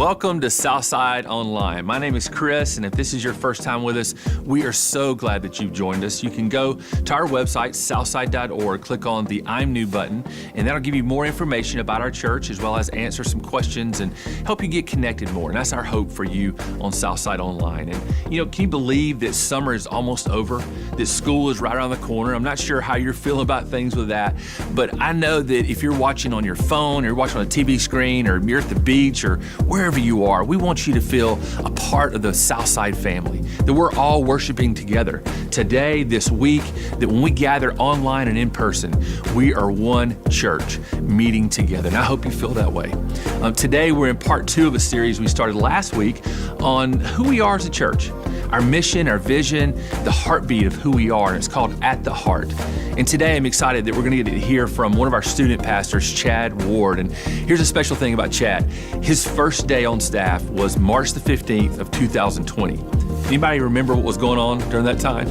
Welcome to Southside Online. My name is Chris, and if this is your first time with us, we are so glad that you've joined us. You can go to our website, southside.org, click on the I'm New button, and that'll give you more information about our church, as well as answer some questions and help you get connected more. And that's our hope for you on Southside Online. And can you believe that summer is almost over, that school is right around the corner? I'm not sure how you're feeling about things with that, but I know that if you're watching on your phone, or you're watching on a TV screen, or you're at the beach, or wherever you are, we want you to feel a part of the Southside family, that we're all worshiping together today, this week, that when we gather online and in person, we are one church meeting together. And I hope you feel that way. Today, we're in part 2 of a series we started last week on who we are as a church, our mission, our vision, the heartbeat of who we are, and it's called At the Heart. And today I'm excited that we're going to get to hear from one of our student pastors, Chad Ward. And here's a special thing about Chad. His first day on staff was March the 15th of 2020. Anybody remember what was going on during that time?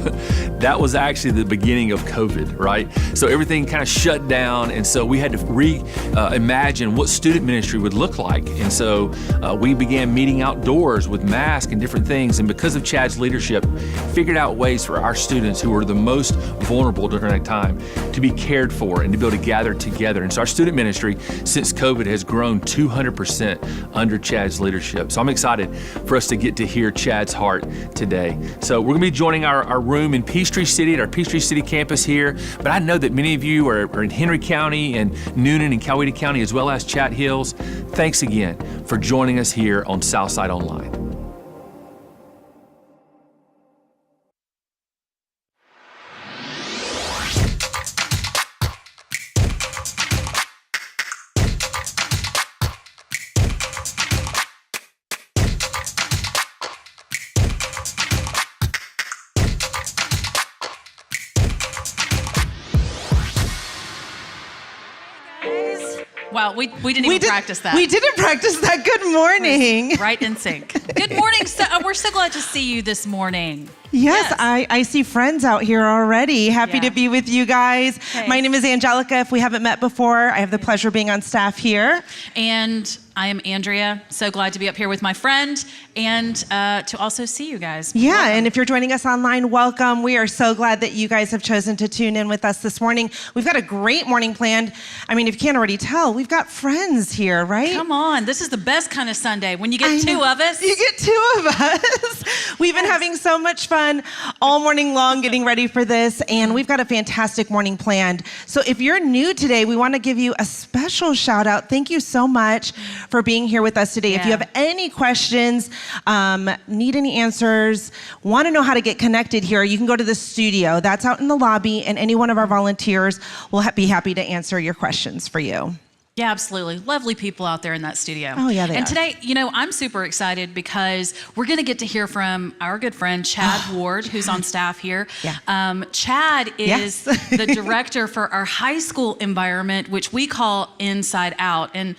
That was actually the beginning of COVID, right? So everything kind of shut down, and so we had to reimagine what student ministry would look like. And so we began meeting outdoors with masks and different things, and because of Chad's leadership, figured out ways for our students who were the most vulnerable during that time to be cared for and to be able to gather together. And so our student ministry since COVID has grown 200% under Chad's leadership. So I'm excited for us to get to hear Chad's heart today. So we're going to be joining our room in Peachtree City at our Peachtree City campus here, but I know that many of you are in Henry County and Noonan and Coweta County, as well as Chat Hills. Thanks again for joining us here on Southside Online. Wow, we didn't even practice that. We didn't practice that. Good morning. Right in sync. Good morning. We're so glad to see you this morning. Yes. I see friends out here already. Happy to be with you guys. Hey. My name is Angelica. If we haven't met before, I have the pleasure of being on staff here. And I am Andrea. So glad to be up here with my friend and to also see you guys. Yeah, welcome. And if you're joining us online, welcome. We are so glad that you guys have chosen to tune in with us this morning. We've got a great morning planned. I mean, if you can't already tell, we've got friends here, right? Come on. This is the best kind of Sunday. When you get two of us. You get 2 of us. We've been having so much fun all morning long getting ready for this, and we've got a fantastic morning planned. So if you're new today, we want to give you a special shout out. Thank you so much for being here with us today. Yeah. If you have any questions, need any answers, want to know how to get connected here, you can go to the studio. That's out in the lobby, and any one of our volunteers will be happy to answer your questions for you. Yeah, absolutely. Lovely people out there in that studio. Oh, yeah, they are. And today, I'm super excited because we're going to get to hear from our good friend, Chad Ward, who's on staff here. Yeah. Chad is the director for our high school environment, which we call Inside Out. And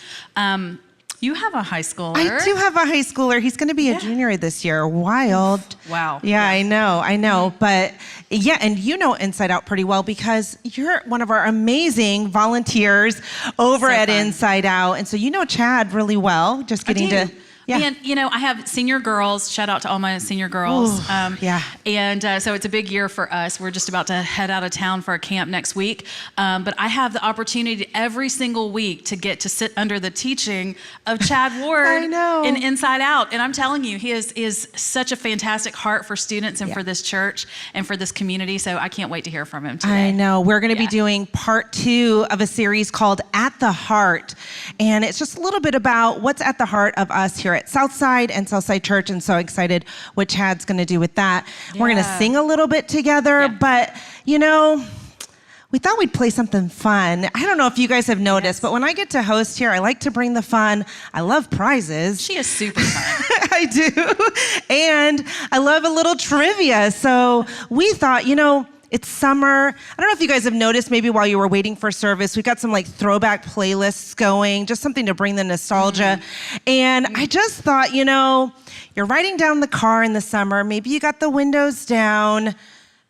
you have a high schooler. I do have a high schooler. He's going to be a junior this year. Wild. Wow. Yeah, I know. Mm-hmm. But yeah, and you know Inside Out pretty well because you're one of our amazing volunteers over at Inside Out. And so you know Chad really well, just getting to... Yeah. And, I have senior girls. Shout out to all my senior girls. Ooh, yeah. And so it's a big year for us. We're just about to head out of town for a camp next week. But I have the opportunity every single week to get to sit under the teaching of Chad Ward I know. in Inside Out. And I'm telling you, he is such a fantastic heart for students and for this church and for this community. So I can't wait to hear from him today. I know. We're going to be doing part 2 of a series called At the Heart. And it's just a little bit about what's at the heart of us here at Southside and Southside Church, and so excited what Chad's going to do with that. Yeah. We're going to sing a little bit together, but we thought we'd play something fun. I don't know if you guys have noticed, but when I get to host here, I like to bring the fun. I love prizes. She is super fun. I do. And I love a little trivia. So we thought, it's summer. I don't know if you guys have noticed, maybe while you were waiting for service, we've got some throwback playlists going, just something to bring the nostalgia. And I just thought, you're riding down the car in the summer, maybe you got the windows down,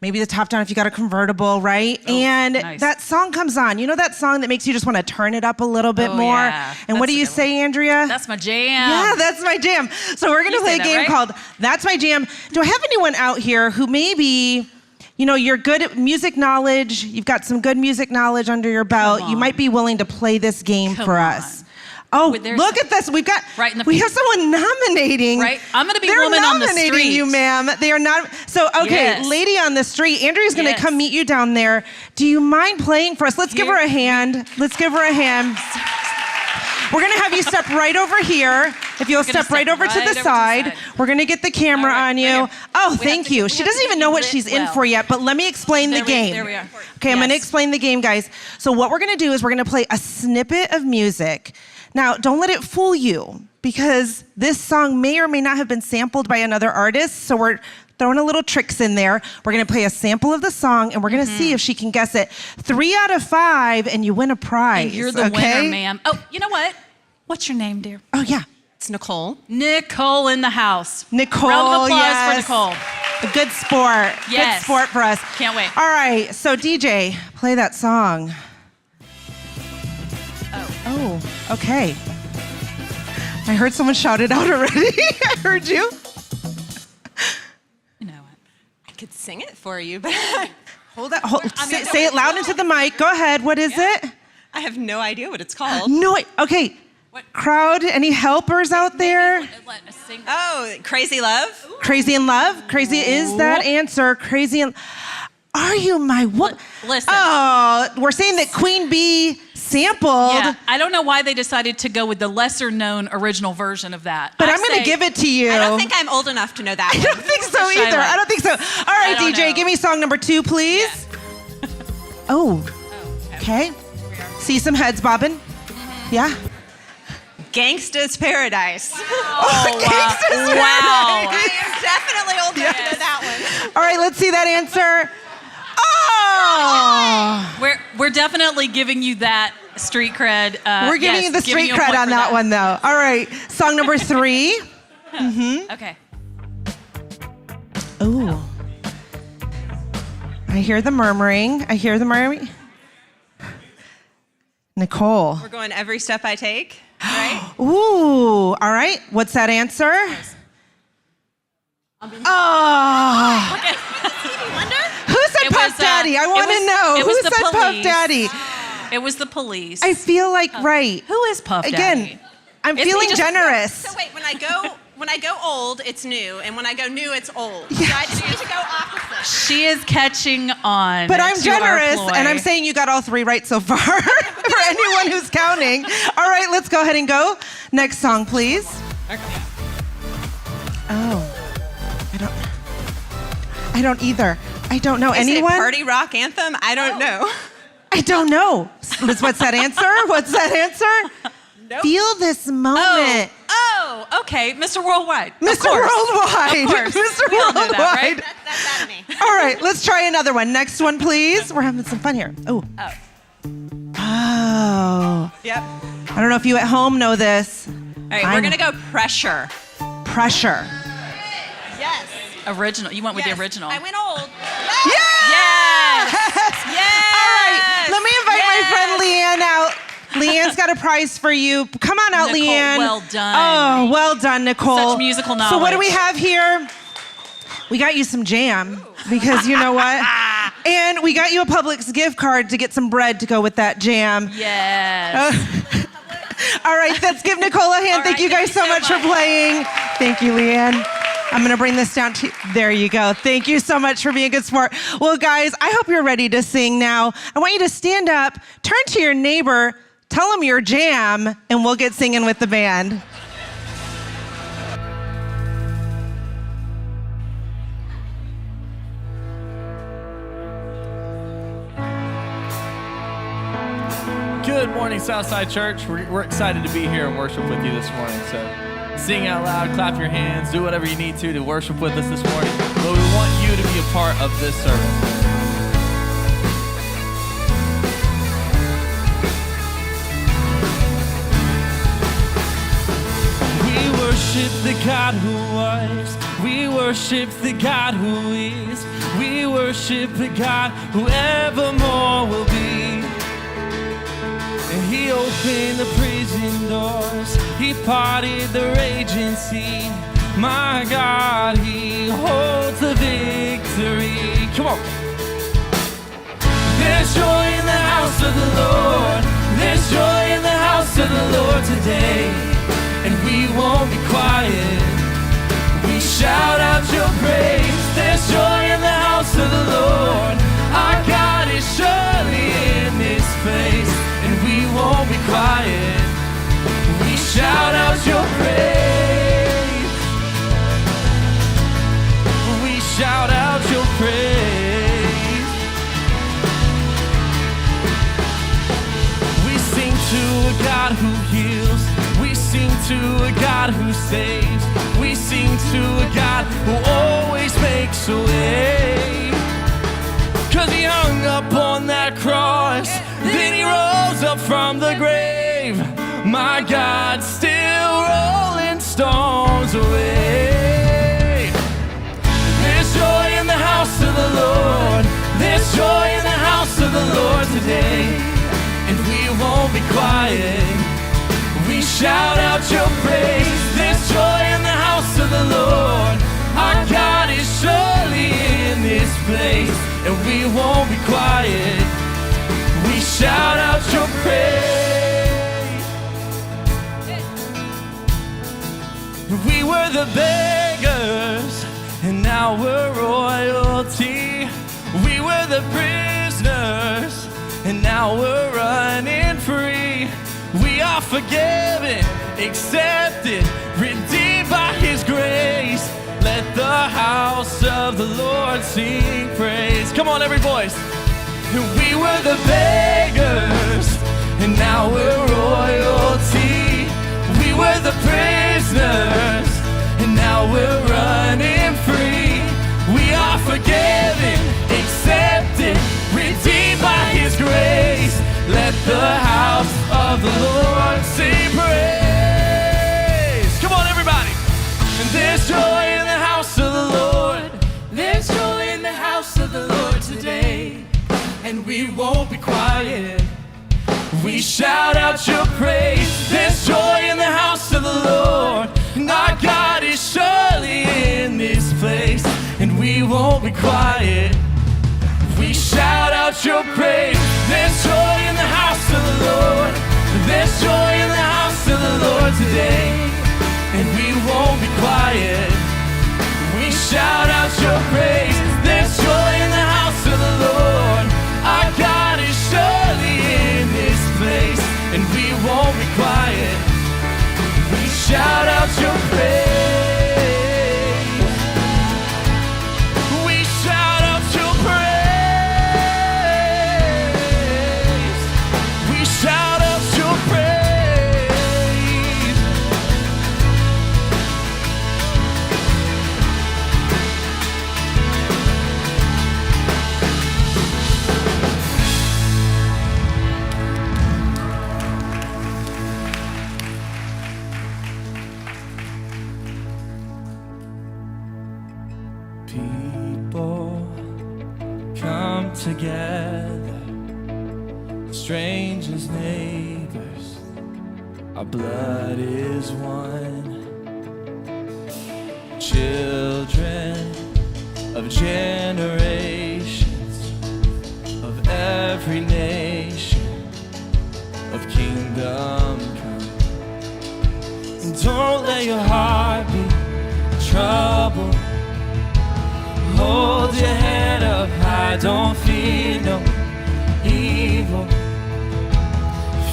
maybe the top down if you got a convertible, right? Oh, and nice. that song comes on. You know that song that makes you just want to turn it up a little bit more? Yeah. And what do you say, Andrea? That's my jam. Yeah, that's my jam. So we're gonna play a game called That's My Jam. Do I have anyone out here who maybe, you're good at music knowledge, you've got some good music knowledge under your belt, you might be willing to play this game for us? Oh, look at this. We have someone nominating. Right. I'm going to be They're woman on the street. They're nominating you, ma'am. They are not. So, okay, lady on the street. Andrea's going to come meet you down there. Do you mind playing for us? Let's give her a hand. Let's give her a hand. We're going to have you step right over here. If you'll step right over to the side. We're going to get the camera on you. Oh, thank you. She doesn't even know what she's in for yet, but let me explain the game. There we are. Okay, I'm going to explain the game, guys. So what we're going to do is we're going to play a snippet of music. Now, don't let it fool you, because this song may or may not have been sampled by another artist, so we're throwing a little tricks in there. We're gonna play a sample of the song, and we're gonna see if she can guess it. 3 out of 5, and you win a prize. And you're the winner, ma'am. Oh, you know what? What's your name, dear? Oh, yeah. It's Nicole. Nicole in the house. Nicole, round of applause for Nicole. A good sport. Yes. Good sport for us. Can't wait. All right, so DJ, play that song. Oh, okay. I heard someone shout it out already. I heard you. You know what? I could sing it for you, but Hold that. Say it loud into the mic. Go ahead. What is it? I have no idea what it's called. No. Okay. Crowd, any helpers out there? Oh, Crazy Love? Crazy in Love? Crazy is that answer. Crazy in... Are you my woman? Listen. Oh, we're saying that Queen Bee sampled. Yeah, I don't know why they decided to go with the lesser known original version of that. But I'm going to give it to you. I don't think I'm old enough to know that I don't think so either. I don't think so. All right, DJ, give me song number 2, please. Yeah. Oh, okay. See some heads bobbing? Yeah. Gangsta's Paradise. Oh, Gangsta's Paradise. I am definitely old enough to know that one. All right, let's see that answer. Oh! We're definitely giving you that street cred. We're giving you the street cred on that one, though. All right, song number 3. Okay. Oh. I hear the murmuring. Nicole. We're going Every Step I Take, right? Ooh, all right. What's that answer? Oh. Okay. Who said Puff Daddy? I want to know. Who said Puff Daddy? It was the Police. I feel like right. Who is Puff Daddy? Again, I'm feeling generous. So wait, when I go old, it's new, and when I go new, it's old. So I just need to go opposite. She is catching on. But I'm generous, and I'm saying you got all 3 right so far for anyone who's counting. All right, let's go ahead and go. Next song, please. Okay. Oh, I don't either. I don't know. Is anyone? it a party rock anthem? I don't know. I don't know. What's that answer? What's that answer? Nope. Feel this moment. Oh, okay. Mr. Worldwide. Mr. Worldwide. Of course. Mr. We all know Worldwide. that, right? That's out of me. All right, let's try another one. Next one, please. We're having some fun here. Oh. Oh. Yep. I don't know if you at home know this. All right, we're going to go Pressure. Pressure. Yes. Original. You went with the original. I went old. Yes! Yes! All right, let me invite my friend Leanne out. Leanne's got a prize for you. Come on out, Nicole, Leanne. well done. Oh, well done, Nicole. Such musical knowledge. So what do we have here? We got you some jam, because you know what? And we got you a Publix gift card to get some bread to go with that jam. Yes. All right, let's give Nicole a hand. Thank you guys so much for playing. Thank you, Leanne. I'm going to bring this down to, there you go. Thank you so much for being a good sport. Well, guys, I hope you're ready to sing now. I want you to stand up, turn to your neighbor, tell them your jam, and we'll get singing with the band. Good morning, Southside Church. We're excited to be here and worship with you this morning. So sing out loud, clap your hands, do whatever you need to worship with us this morning. But we want you to be a part of this service. We worship worship the God who was. We worship the God who is. We worship the God who evermore will be. And he opened the prison doors. He parted the raging sea. My God, he holds the victory. Come on. There's joy in the house of the Lord. There's joy in the house of the Lord today. And we won't be quiet. We shout out your praise. There's joy in the house of the Lord. Our God is surely in this place. And we won't be quiet. We shout out your praise. We shout out your praise. We sing to a God who heals. We sing to a God who saves. We sing to a God who always makes a way. 'Cause he hung up on that cross, then he rose up from the grave. My God, still rolling storms away. There's joy in the house of the Lord. There's joy in the house of the Lord today. And we won't be quiet. We shout out your praise. There's joy in the house of the Lord. Our God is surely in this place. And we won't be quiet. We shout out your praise. We were the beggars, and now we're royalty. We were the prisoners, and now we're running free. We are forgiven, accepted, redeemed by his grace. Let the house of the Lord sing praise. Come on, every voice. We were the beggars, and now we're royalty. We were the prisoners, and now we're running free. We are forgiven, accepted, redeemed by his grace. Let the house of the Lord sing praise. Come on, everybody. And there's joy in the house of the Lord. There's joy in the house of the Lord today. And we won't be quiet. We shout out your praise. There's joy in the house of the Lord. And our God is surely in this place. And we won't be quiet. We shout out your praise. There's joy in the house of the Lord. There's joy in the house of the Lord today. And we won't be quiet. We shout out your praise. There's joy in the house of the Lord. Our God is surely in this place. And we won't be quiet. We shout out your praise. We shout out your praise. We shout out your praise. People come together, strangers, neighbors, our blood is one. Children of generations, of every nation, of kingdom come. And don't let your heart be troubled. Hold your head up high, don't fear no evil.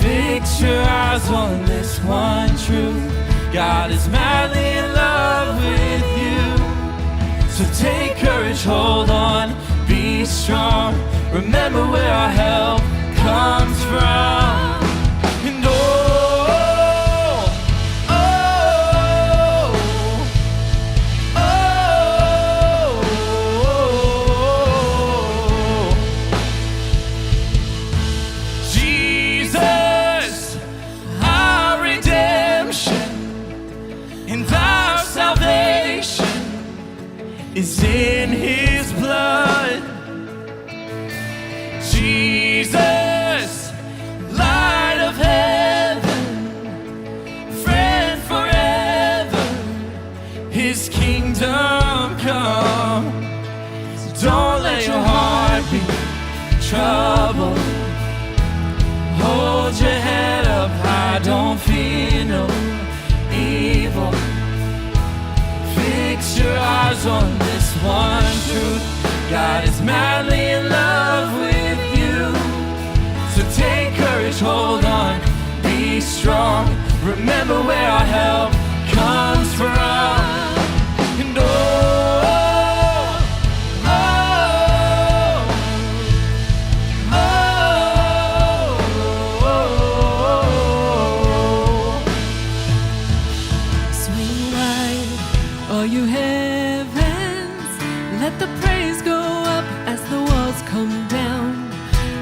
Fix your eyes on this one truth. God is madly in love with you. So take courage, hold on, be strong. Remember where our help comes from. And Jesus, our redemption, and is in his blood. Jesus, light of heaven, friend forever, his kingdom come. Don't let your heart be troubled. Hold your head up high, don't fear no evil. Fix your eyes on this one truth. God is madly in love with you. So take courage, hold on, be strong. Remember where our help comes from. And swing wide, all you heavens, let the praise go up as the walls come down.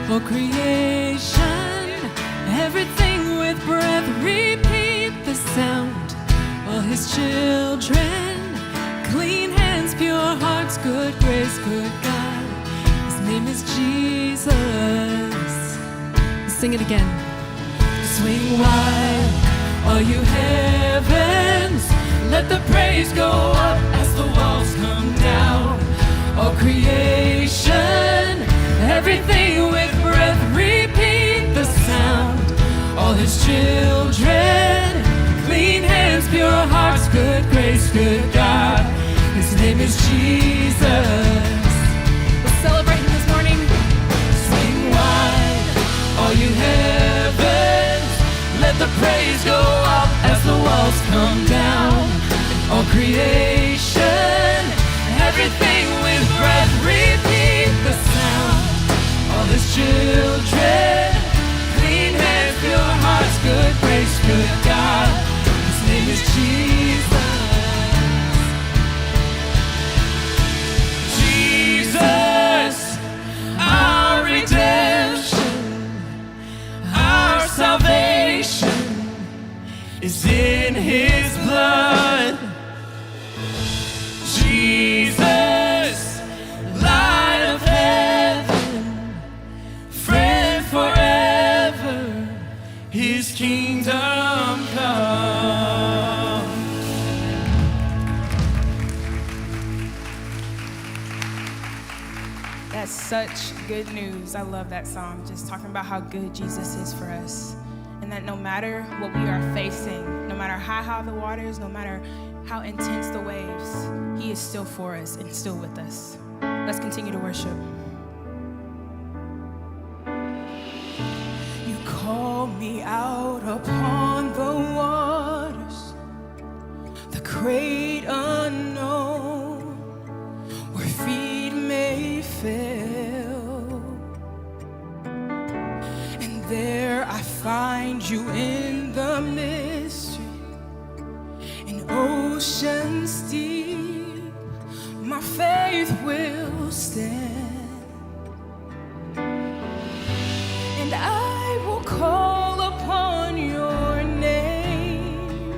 For creation, everything with breath, repeat the sound. All his children, clean hands, pure hearts, good grace, good God. His name is Jesus. Sing it again. Swing wide, all you heavens, let the praise go up as the walls come down. All creation, everything with breath, repeat the sound. All his children, clean hands, pure hearts, good grace, good God. His name is Jesus. We're celebrating this morning. Swing wide, all you heavens, let the praise go up as the walls come down. All creation, everything with breath, repeat the sound. All his children, clean hands, pure hearts, good grace, good God. His name is Jesus. Jesus, our redemption, our salvation is in his blood. Jesus, light of heaven, friend forever, his kingdom come. That's such good news. I love that song. Just talking about how good Jesus is for us. And that no matter what we are facing, no matter how high the waters, no matter how intense the waves, he is still for us and still with us. Let's continue to worship. You call me out upon the waters, the great unknown, where feet may fail. And there I find you in the mystery, in oceans deep, my faith will stand. And I will call upon your name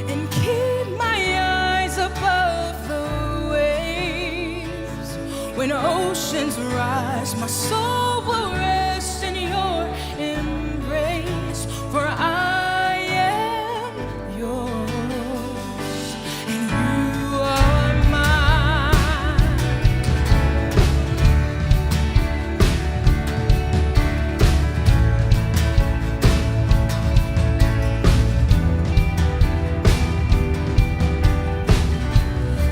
and keep my eyes above the waves. When oceans rise, my soul will rest in your embrace. For I am yours and you are mine.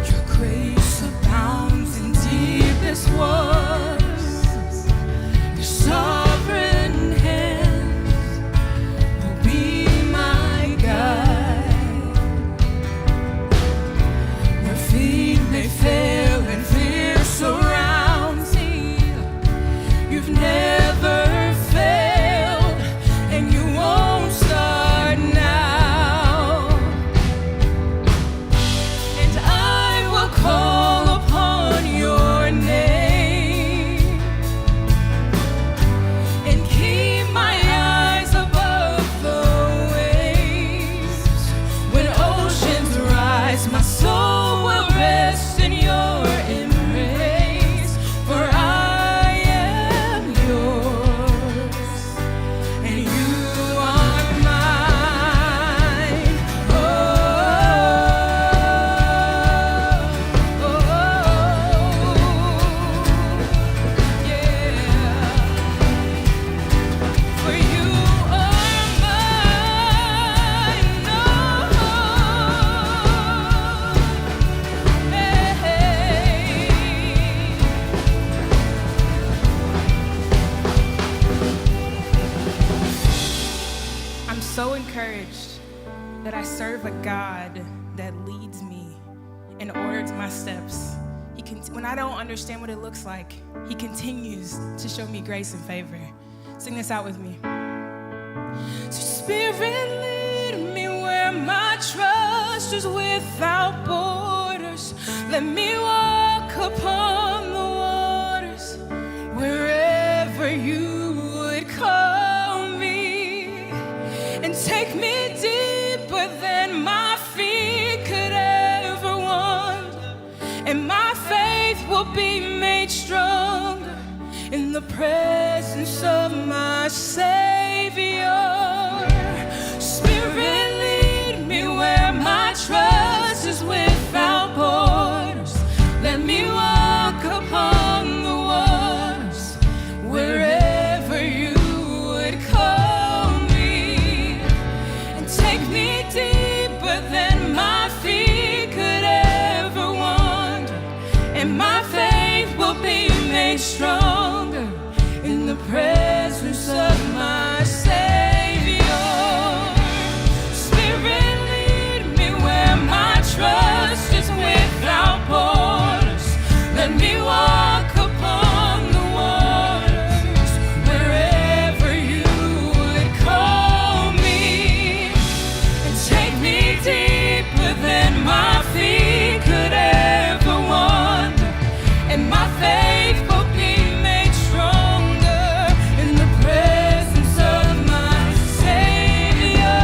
Your grace abounds in deepest waters. that I serve a God that leads me and orders my steps. When I don't understand what it looks like, he continues to show me grace and favor. Sing this out with me. So Spirit, lead me where my trust is without borders. Let me walk upon the waters wherever you would call me, and take me deeper than my feet could ever wander, and my faith will be made stronger in the presence of my Savior. Spirit, lead me where my trust is without borders. Let me walk upon the waters wherever you would call me, and take me deeper than my feet could ever wander, and my faith will be made stronger in the presence of my Savior. Spirit, lead me where my trust is without borders. Let me walk upon the waters wherever you would call me, and take me deeper than my feet could ever wander, and my faith will be made stronger in the presence of my Savior.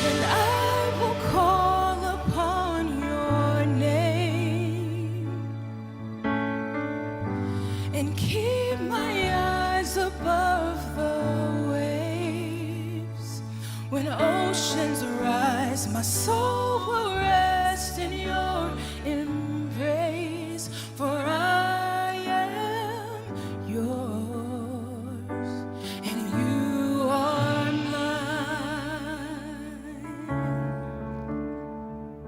And I will call upon your name and keep my eyes above the waves. When oceans rise, my soul will rest in your embrace, for I am yours and you are mine.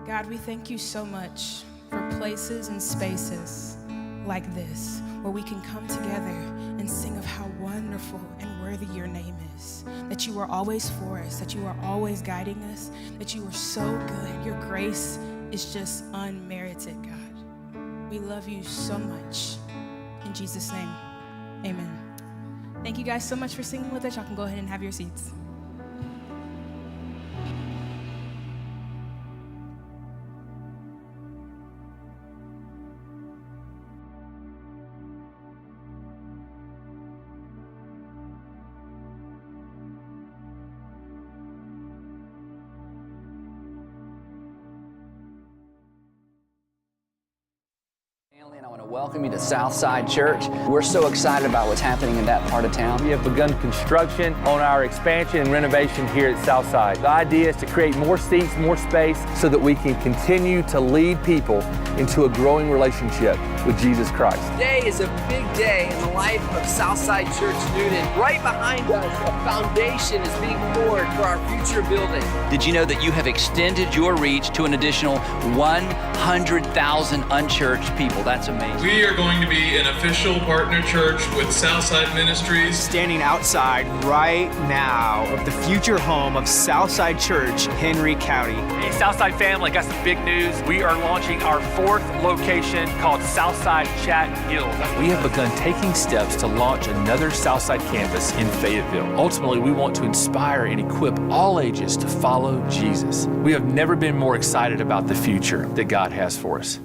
God, we thank you so much for places and spaces like this where we can come together and sing of how wonderful and worthy your name is, that you are always for us, that you are always guiding us, that you are so good. Your grace is just unmerited, God. We love you so much. In Jesus' name, amen. Thank you guys so much for singing with us. Y'all can go ahead and have your seats. And I want to welcome you to Southside Church. We're so excited about what's happening in that part of town. We have begun construction on our expansion and renovation here at Southside. The idea is to create more seats, more space, so that we can continue to lead people into a growing relationship with Jesus Christ. Today is a big day in the life of Southside Church Newton. Right behind us, a foundation is being poured for our future building. Did you know that you have extended your reach to an additional 100,000 unchurched people? That's amazing. We are going to be an official partner church with Southside Ministries. Standing outside right now of the future home of Southside Church, Henry County. Hey, Southside family, got some big news. We are launching our 4th location called Southside Chat Hills. We have begun taking steps to launch another Southside campus in Fayetteville. Ultimately, we want to inspire and equip all ages to follow Jesus. We have never been more excited about the future that God has for us.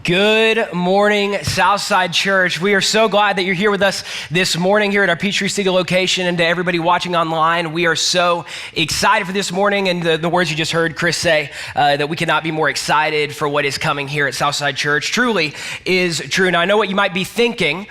Good morning, Southside Church. We are so glad that you're here with us this morning here at our Peachtree City location, and to everybody watching online. We are so excited for this morning, and the words you just heard Chris say, that we cannot be more excited for what is coming here at Southside Church, truly is true. Now, I know what you might be thinking,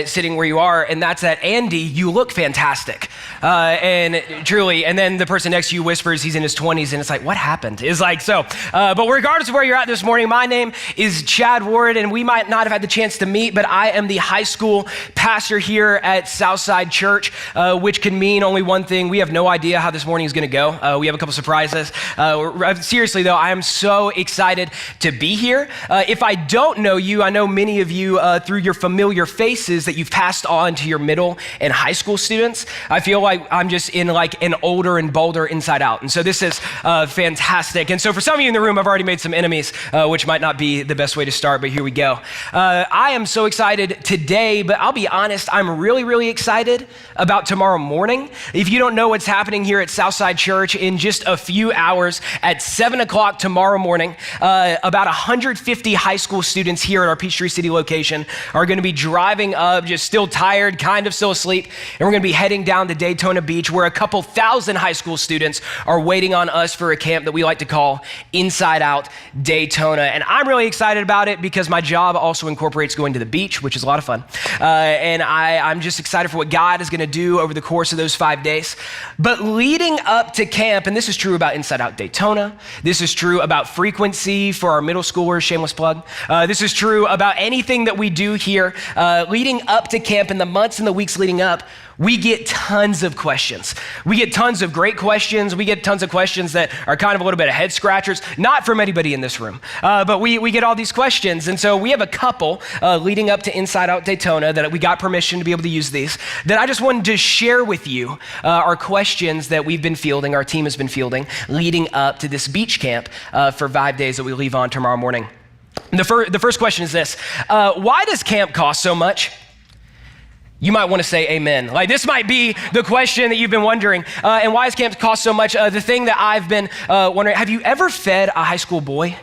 sitting where you are, and that's that, Andy, you look fantastic. And truly, and then the person next to you whispers he's in his 20s, and it's like, what happened? It's like, so, but regardless of where you're at this morning, my name is Chad Ward, and we might not have had the chance to meet, but I am the high school pastor here at Southside Church, which can mean only one thing. We have no idea how this morning is going to go. We have a couple surprises. Seriously, though, I am so excited to be here. If I don't know you, I know many of you through your familiar faces that you've passed on to your middle and high school students. I feel like I'm just in like an older and bolder inside out. And so this is fantastic. And so for some of you in the room, I've already made some enemies, which might not be the best way to start, but here we go. I am so excited today, but I'll be honest, I'm really, really excited about tomorrow morning. If you don't know what's happening here at Southside Church, in just a few hours at 7 o'clock tomorrow morning, about 150 high school students here at our Peachtree City location are going to be driving up, just still tired, kind of still asleep, and we're going to be heading down to Daytona Beach, where a couple thousand high school students are waiting on us for a camp that we like to call Inside Out Daytona. And I'm really excited about it because my job also incorporates going to the beach, which is a lot of fun. And I'm just excited for what God is going to do over the course of those 5 days. But leading up to camp, and this is true about Inside Out Daytona, this is true about frequency for our middle schoolers, shameless plug. This is true about anything that we do here. Leading up to camp, in the months and the weeks leading up, we get tons of questions. We get tons of great questions. We get tons of questions that are kind of a little bit of head scratchers, not from anybody in this room, but we get all these questions. And so we have a couple leading up to Inside Out Daytona that we got permission to be able to use these, that I just wanted to share with you our questions that we've been fielding, our team has been fielding, leading up to this beach camp for 5 days that we leave on tomorrow morning. The first question is this: why does camp cost so much? You might want to say amen. Like, this might be the question that you've been wondering. And why does camp cost so much? The thing that I've been wondering, have you ever fed a high school boy?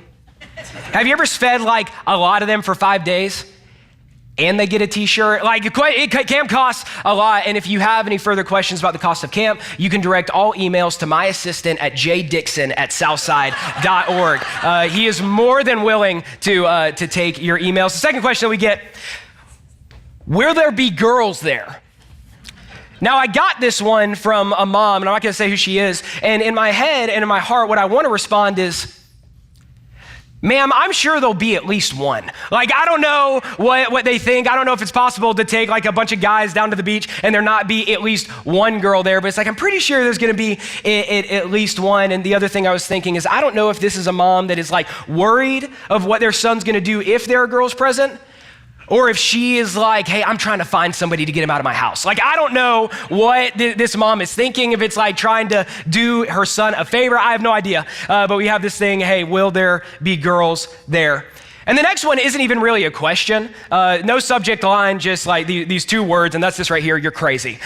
Have you ever fed like a lot of them for 5 days and they get a t-shirt? Like, camp costs a lot. And if you have any further questions about the cost of camp, you can direct all emails to my assistant at jdixon@southside.org. He is more than willing to take your emails. The second question that we get: will there be girls there? Now, I got this one from a mom, and I'm not going to say who she is. And in my head and in my heart, what I want to respond is, ma'am, I'm sure there'll be at least one. Like, I don't know what they think. I don't know if it's possible to take like a bunch of guys down to the beach and there not be at least one girl there, but it's like, I'm pretty sure there's going to be at least one. And the other thing I was thinking is, I don't know if this is a mom that is like worried of what their son's going to do if there are girls present, or if she is like, hey, I'm trying to find somebody to get him out of my house. Like, I don't know what this mom is thinking, if it's like trying to do her son a favor. I have no idea. But we have this thing, hey, will there be girls there? And the next one isn't even really a question. No subject line, just like these two words, and that's this right here: you're crazy.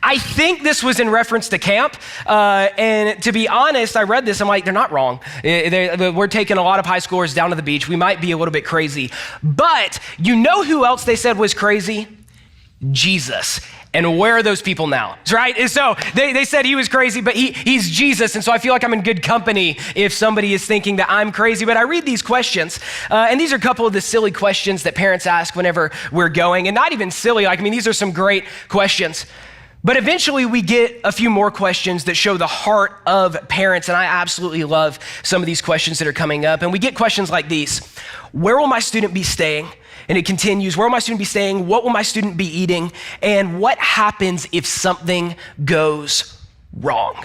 I think this was in reference to camp, and to be honest, I read this, I'm like, they're not wrong. We're taking a lot of high schoolers down to the beach. We might be a little bit crazy, but you know who else they said was crazy? Jesus. And where are those people now, right? And so they said he was crazy, but he's Jesus. And so I feel like I'm in good company if somebody is thinking that I'm crazy. But I read these questions, and these are a couple of the silly questions that parents ask whenever we're going. And not even silly, like, I mean, these are some great questions. But eventually we get a few more questions that show the heart of parents, and I absolutely love some of these questions that are coming up. And we get questions like these: where will my student be staying? And it continues: where will my student be staying? What will my student be eating? And what happens if something goes wrong?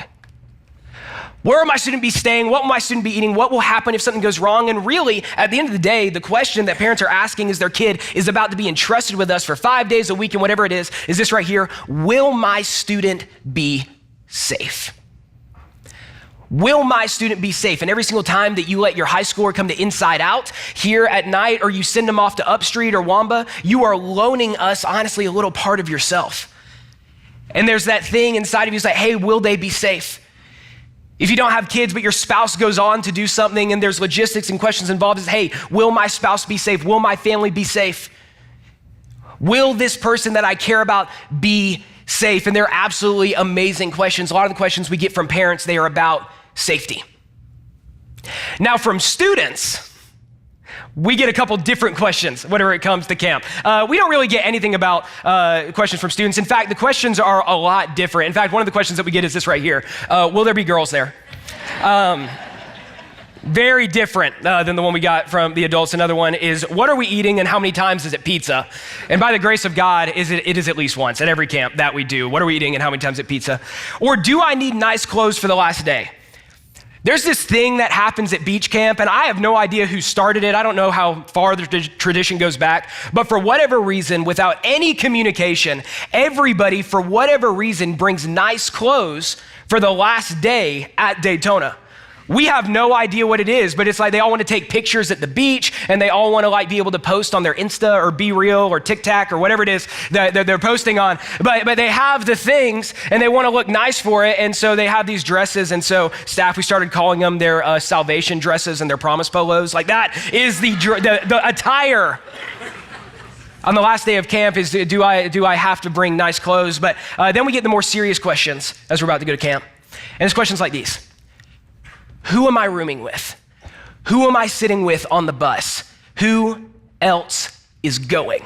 Where will my student be staying? What will my student be eating? What will happen if something goes wrong? And really, at the end of the day, the question that parents are asking as their kid is about to be entrusted with us for 5 days a week and whatever it is this right here: will my student be safe? Will my student be safe? And every single time that you let your high schooler come to Inside Out here at night, or you send them off to Upstreet or Wamba, you are loaning us, honestly, a little part of yourself. And there's that thing inside of you that's like, hey, will they be safe? If you don't have kids, but your spouse goes on to do something and there's logistics and questions involved, is, hey, will my spouse be safe? Will my family be safe? Will this person that I care about be safe? And they're absolutely amazing questions. A lot of the questions we get from parents, they are about safety. Now from students, we get a couple different questions whenever it comes to camp. We don't really get anything about questions from students. In fact, the questions are a lot different. In fact, one of the questions that we get is this right here. Will there be girls there? Very different than the one we got from the adults. Another one is, what are we eating and how many times is it pizza? And by the grace of God, it is at least once at every camp that we do. What are we eating and how many times is it pizza? Or do I need nice clothes for the last day? There's this thing that happens at beach camp, and I have no idea who started it. I don't know how far the tradition goes back, but for whatever reason, without any communication, everybody, for whatever reason, brings nice clothes for the last day at Daytona. We have no idea what it is, but it's like they all want to take pictures at the beach and they all want to like be able to post on their Insta or Be Real or TikTok or whatever it is that they're posting on. But they have the things and they want to look nice for it. And so they have these dresses. And so staff, we started calling them their salvation dresses and their promise polos. Like that is the attire on the last day of camp is, do I have to bring nice clothes? But then we get the more serious questions as we're about to go to camp. And it's questions like these. Who am I rooming with? Who am I sitting with on the bus? Who else is going?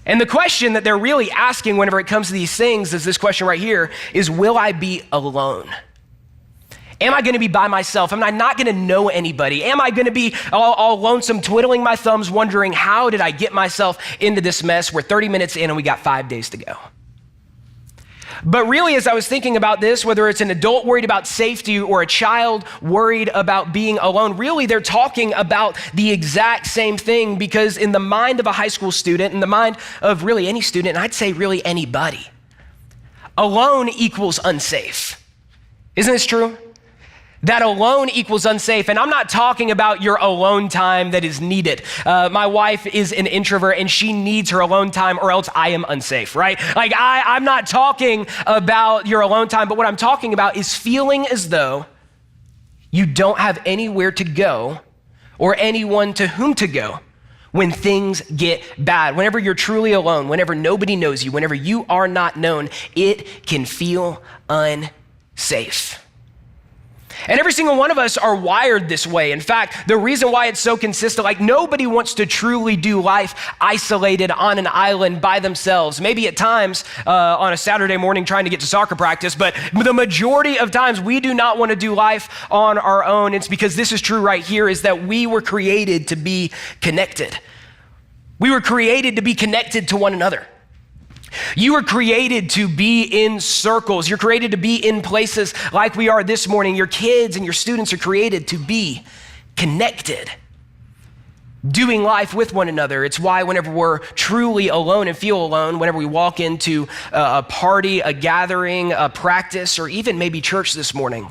And the question that they're really asking whenever it comes to these things is this question right here is, will I be alone? Am I gonna be by myself? Am I not gonna know anybody? Am I gonna be all lonesome, twiddling my thumbs, wondering how did I get myself into this mess? We're 30 minutes in and we got 5 days to go. But really, as I was thinking about this, whether it's an adult worried about safety or a child worried about being alone, really they're talking about the exact same thing, because in the mind of a high school student, in the mind of really any student, and I'd say really anybody, alone equals unsafe. Isn't this true? That alone equals unsafe. And I'm not talking about your alone time that is needed. My wife is an introvert and she needs her alone time or else I am unsafe, right? Like I'm not talking about your alone time, but what I'm talking about is feeling as though you don't have anywhere to go or anyone to whom to go when things get bad. Whenever you're truly alone, whenever nobody knows you, whenever you are not known, it can feel unsafe. And every single one of us are wired this way. In fact, the reason why it's so consistent, like nobody wants to truly do life isolated on an island by themselves. Maybe at times on a Saturday morning trying to get to soccer practice, but the majority of times we do not want to do life on our own. It's because this is true right here, is that we were created to be connected. We were created to be connected to one another. You were created to be in circles. You're created to be in places like we are this morning. Your kids and your students are created to be connected, doing life with one another. It's why whenever we're truly alone and feel alone, whenever we walk into a party, a gathering, a practice, or even maybe church this morning,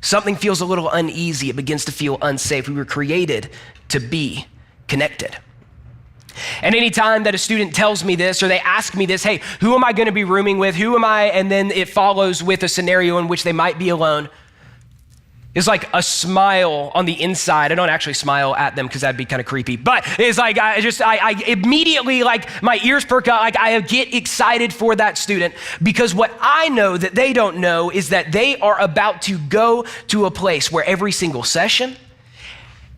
something feels a little uneasy. It begins to feel unsafe. We were created to be connected. And anytime that a student tells me this or they ask me this, hey, who am I going to be rooming with? Who am I? And then it follows with a scenario in which they might be alone. It's like a smile on the inside. I don't actually smile at them because that'd be kind of creepy. But it's like I immediately, like my ears perk up. Like I get excited for that student, because what I know that they don't know is that they are about to go to a place where every single session,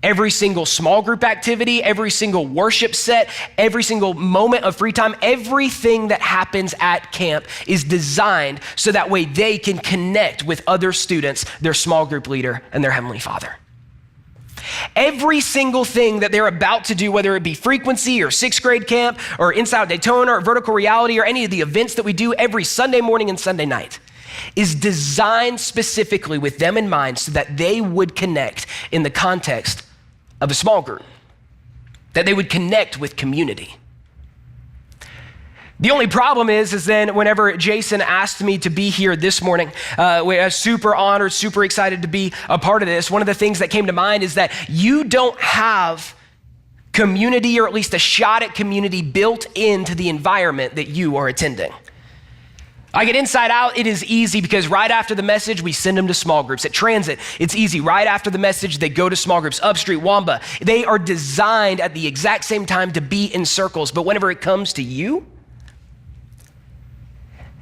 every single small group activity, every single worship set, every single moment of free time, everything that happens at camp is designed so that way they can connect with other students, their small group leader, and their Heavenly Father. Every single thing that they're about to do, whether it be frequency or sixth grade camp or Inside Daytona or vertical reality or any of the events that we do every Sunday morning and Sunday night, is designed specifically with them in mind so that they would connect in the context of a small group, that they would connect with community. The only problem is then whenever Jason asked me to be here this morning, I was super honored, super excited to be a part of this. One of the things that came to mind is that you don't have community, or at least a shot at community, built into the environment that you are attending. Like at Inside Out, it is easy because right after the message, we send them to small groups. At Transit, it's easy. Right after the message, they go to small groups. Upstreet, Wamba, they are designed at the exact same time to be in circles. But whenever it comes to you,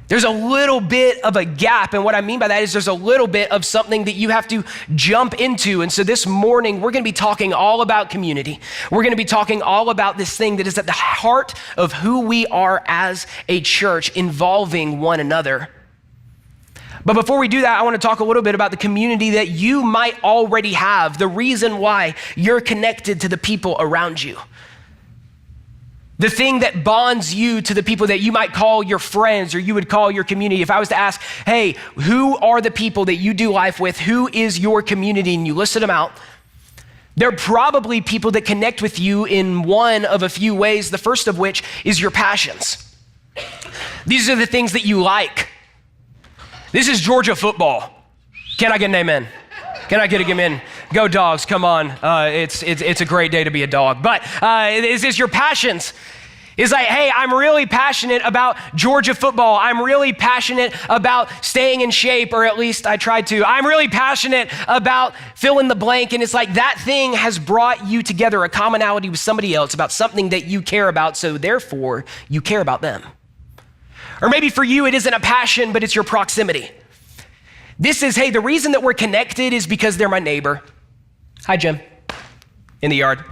there's a little bit of a gap. And what I mean by that is there's a little bit of something that you have to jump into. And so this morning, we're going to be talking all about community. We're going to be talking all about this thing that is at the heart of who we are as a church, involving one another. But before we do that, I want to talk a little bit about the community that you might already have, the reason why you're connected to the people around you. The thing that bonds you to the people that you might call your friends or you would call your community. If I was to ask, hey, who are the people that you do life with? Who is your community? And you listed them out. They're probably people that connect with you in one of a few ways, the first of which is your passions. These are the things that you like. This is Georgia football. Can I get an amen? Can I get a amen? Go Dogs, come on. It's a great day to be a dog. But is this your passions? It's like, hey, I'm really passionate about Georgia football. I'm really passionate about staying in shape, or at least I tried to. I'm really passionate about fill in the blank. And it's like that thing has brought you together, a commonality with somebody else about something that you care about. So therefore, you care about them. Or maybe for you, it isn't a passion, but it's your proximity. This is, hey, the reason that we're connected is because they're my neighbor. Hi, Jim. In the yard.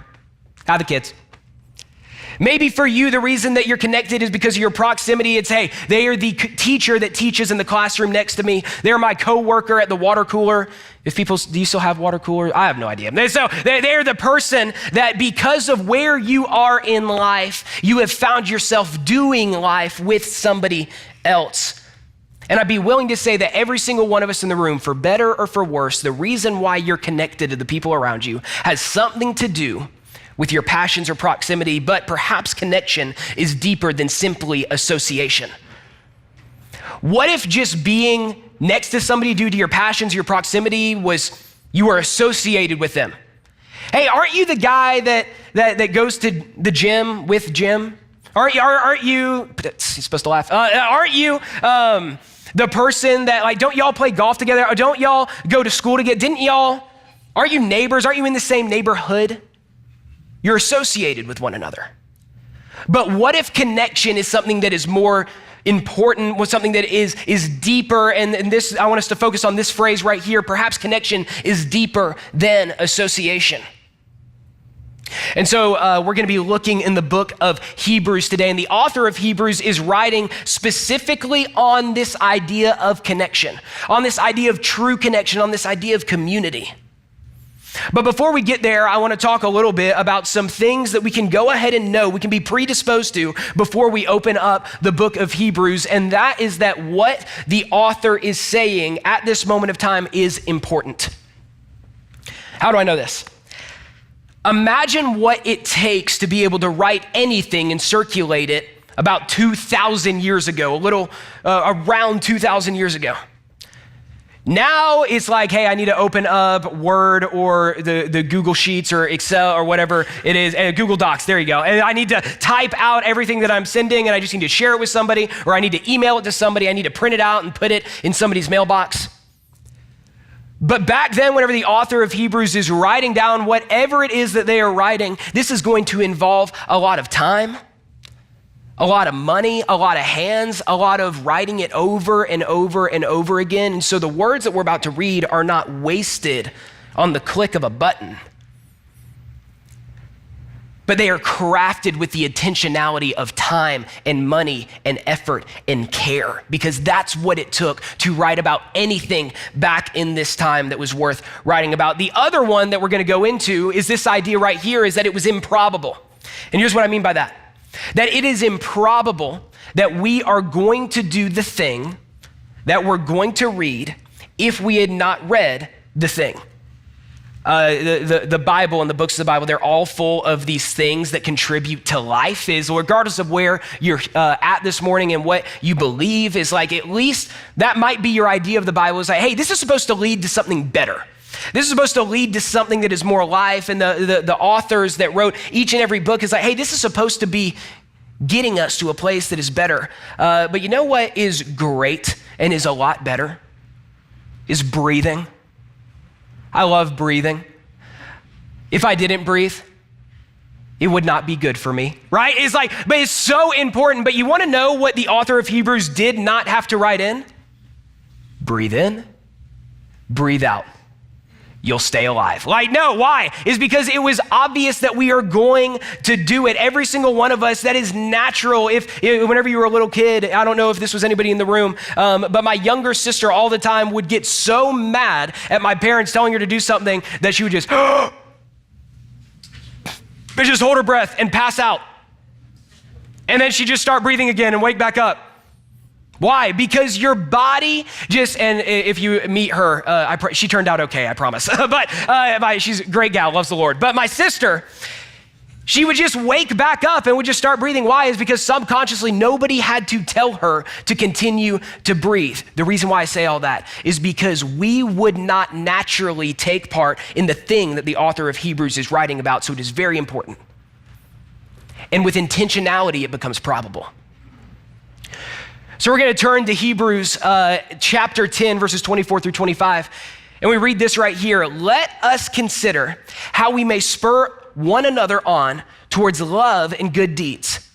Hi, the kids. Maybe for you, the reason that you're connected is because of your proximity. It's, hey, they are the teacher that teaches in the classroom next to me. They're my coworker at the water cooler. Do you still have water coolers? I have no idea. So they're the person that because of where you are in life, you have found yourself doing life with somebody else. And I'd be willing to say that every single one of us in the room, for better or for worse, the reason why you're connected to the people around you has something to do with your passions or proximity, but perhaps connection is deeper than simply association. What if just being next to somebody due to your passions, your proximity, was you were associated with them? Hey, aren't you the guy that goes to the gym with Jim? Aren't you, he's supposed to laugh, aren't you the person that, like, don't y'all play golf together? Or don't y'all go to school together? Aren't you neighbors? Aren't you in the same neighborhood? You're associated with one another. But what if connection is something that is more important, was something that is deeper? And this, I want us to focus on this phrase right here. Perhaps connection is deeper than association. And so we're going to be looking in the book of Hebrews today. And the author of Hebrews is writing specifically on this idea of connection, on this idea of true connection, on this idea of community. But before we get there, I want to talk a little bit about some things that we can go ahead and know, we can be predisposed to before we open up the book of Hebrews. And that is that what the author is saying at this moment of time is important. How do I know this? Imagine what it takes to be able to write anything and circulate it about 2,000 years ago, around 2,000 years ago. Now it's like, hey, I need to open up Word or the Google Sheets or Excel or whatever it is, and Google Docs, there you go. And I need to type out everything that I'm sending, and I just need to share it with somebody, or I need to email it to somebody. I need to print it out and put it in somebody's mailbox. But back then, whenever the author of Hebrews is writing down whatever it is that they are writing, this is going to involve a lot of time, a lot of money, a lot of hands, a lot of writing it over and over and over again. And so the words that we're about to read are not wasted on the click of a button, but they are crafted with the intentionality of time and money and effort and care, because that's what it took to write about anything back in this time that was worth writing about. The other one that we're going to go into is this idea right here, is that it was improbable. And here's what I mean by that. That it is improbable that we are going to do the thing that we're going to read if we had not read the thing. The Bible and the books of the Bible, they're all full of these things that contribute to life. Is regardless of where you're at this morning and what you believe, is like, at least that might be your idea of the Bible, is like, hey, this is supposed to lead to something better. This is supposed to lead to something that is more life. And the authors that wrote each and every book is like, hey, this is supposed to be getting us to a place that is better. But you know what is great and is a lot better? Is breathing. I love breathing. If I didn't breathe, it would not be good for me, right? But it's so important. But you want to know what the author of Hebrews did not have to write in? Breathe in, breathe out. You'll stay alive. No, why? Is because it was obvious that we are going to do it. Every single one of us, that is natural. If whenever you were a little kid, I don't know if this was anybody in the room, but my younger sister all the time would get so mad at my parents telling her to do something that she would just, just hold her breath and pass out. And then she'd just start breathing again and wake back up. Why? Because your body and if you meet her, she turned out okay, I promise. But she's a great gal, loves the Lord. But my sister, she would just wake back up and would just start breathing. Why? Is because subconsciously nobody had to tell her to continue to breathe. The reason why I say all that is because we would not naturally take part in the thing that the author of Hebrews is writing about, so it is very important. And with intentionality, it becomes probable. So we're going to turn to Hebrews chapter 10, verses 24 through 25. And we read this right here. Let us consider how we may spur one another on towards love and good deeds.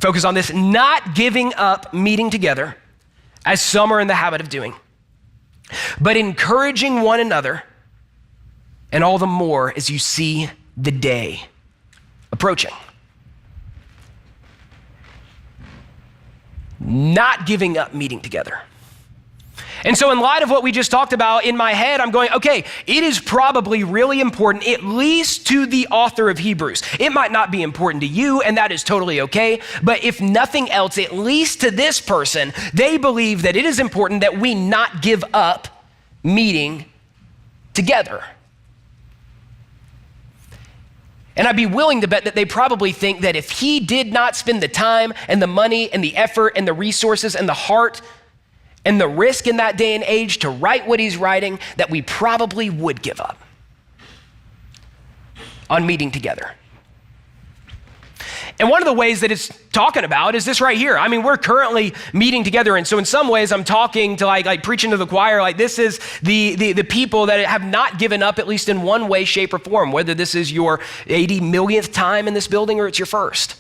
Focus on this, not giving up meeting together, as some are in the habit of doing, but encouraging one another, and all the more as you see the day approaching. Not giving up meeting together. And so in light of what we just talked about, in my head, I'm going, okay, it is probably really important, at least to the author of Hebrews. It might not be important to you, and that is totally okay. But if nothing else, at least to this person, they believe that it is important that we not give up meeting together. And I'd be willing to bet that they probably think that if he did not spend the time and the money and the effort and the resources and the heart and the risk in that day and age to write what he's writing, that we probably would give up on meeting together. And one of the ways that it's talking about is this right here. I mean, we're currently meeting together. And so in some ways I'm talking to like preaching to the choir, like this is the people that have not given up, at least in one way, shape, or form, whether this is your 80 millionth time in this building or it's your first.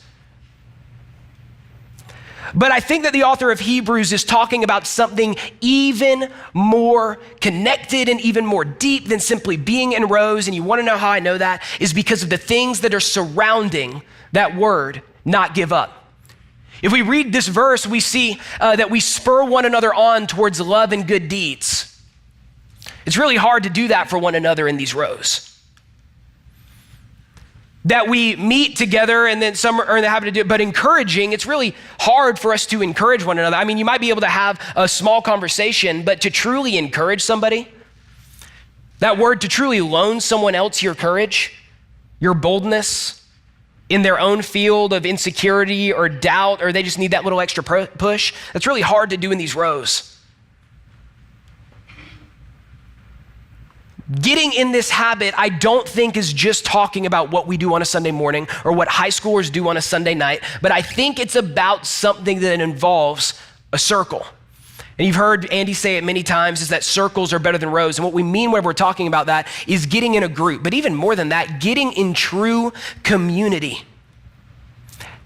But I think that the author of Hebrews is talking about something even more connected and even more deep than simply being in rows. And you want to know how I know that is because of the things that are surrounding that word, not give up. If we read this verse, we see that we spur one another on towards love and good deeds. It's really hard to do that for one another in these rows. That we meet together and then some are in the habit of doing it, but encouraging, it's really hard for us to encourage one another. I mean, you might be able to have a small conversation, but to truly encourage somebody, that word to truly loan someone else your courage, your boldness in their own field of insecurity or doubt, or they just need that little extra push, that's really hard to do in these rows. Getting in this habit, I don't think is just talking about what we do on a Sunday morning or what high schoolers do on a Sunday night, but I think it's about something that involves a circle. And you've heard Andy say it many times, is that circles are better than rows. And what we mean when we're talking about that is getting in a group, but even more than that, getting in true community.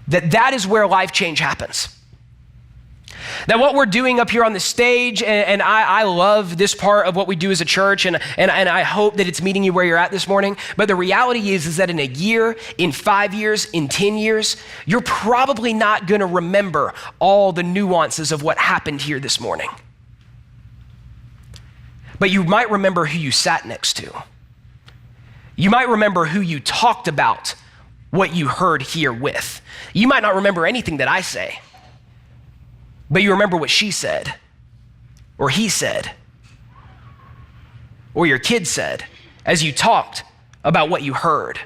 That is where life change happens. That what we're doing up here on the stage, and I love this part of what we do as a church, and I hope that it's meeting you where you're at this morning, but the reality is that in a year, in 5 years, in 10 years, you're probably not gonna remember all the nuances of what happened here this morning. But you might remember who you sat next to. You might remember who you talked about what you heard here with. You might not remember anything that I say, but you remember what she said, or he said, or your kid said as you talked about what you heard.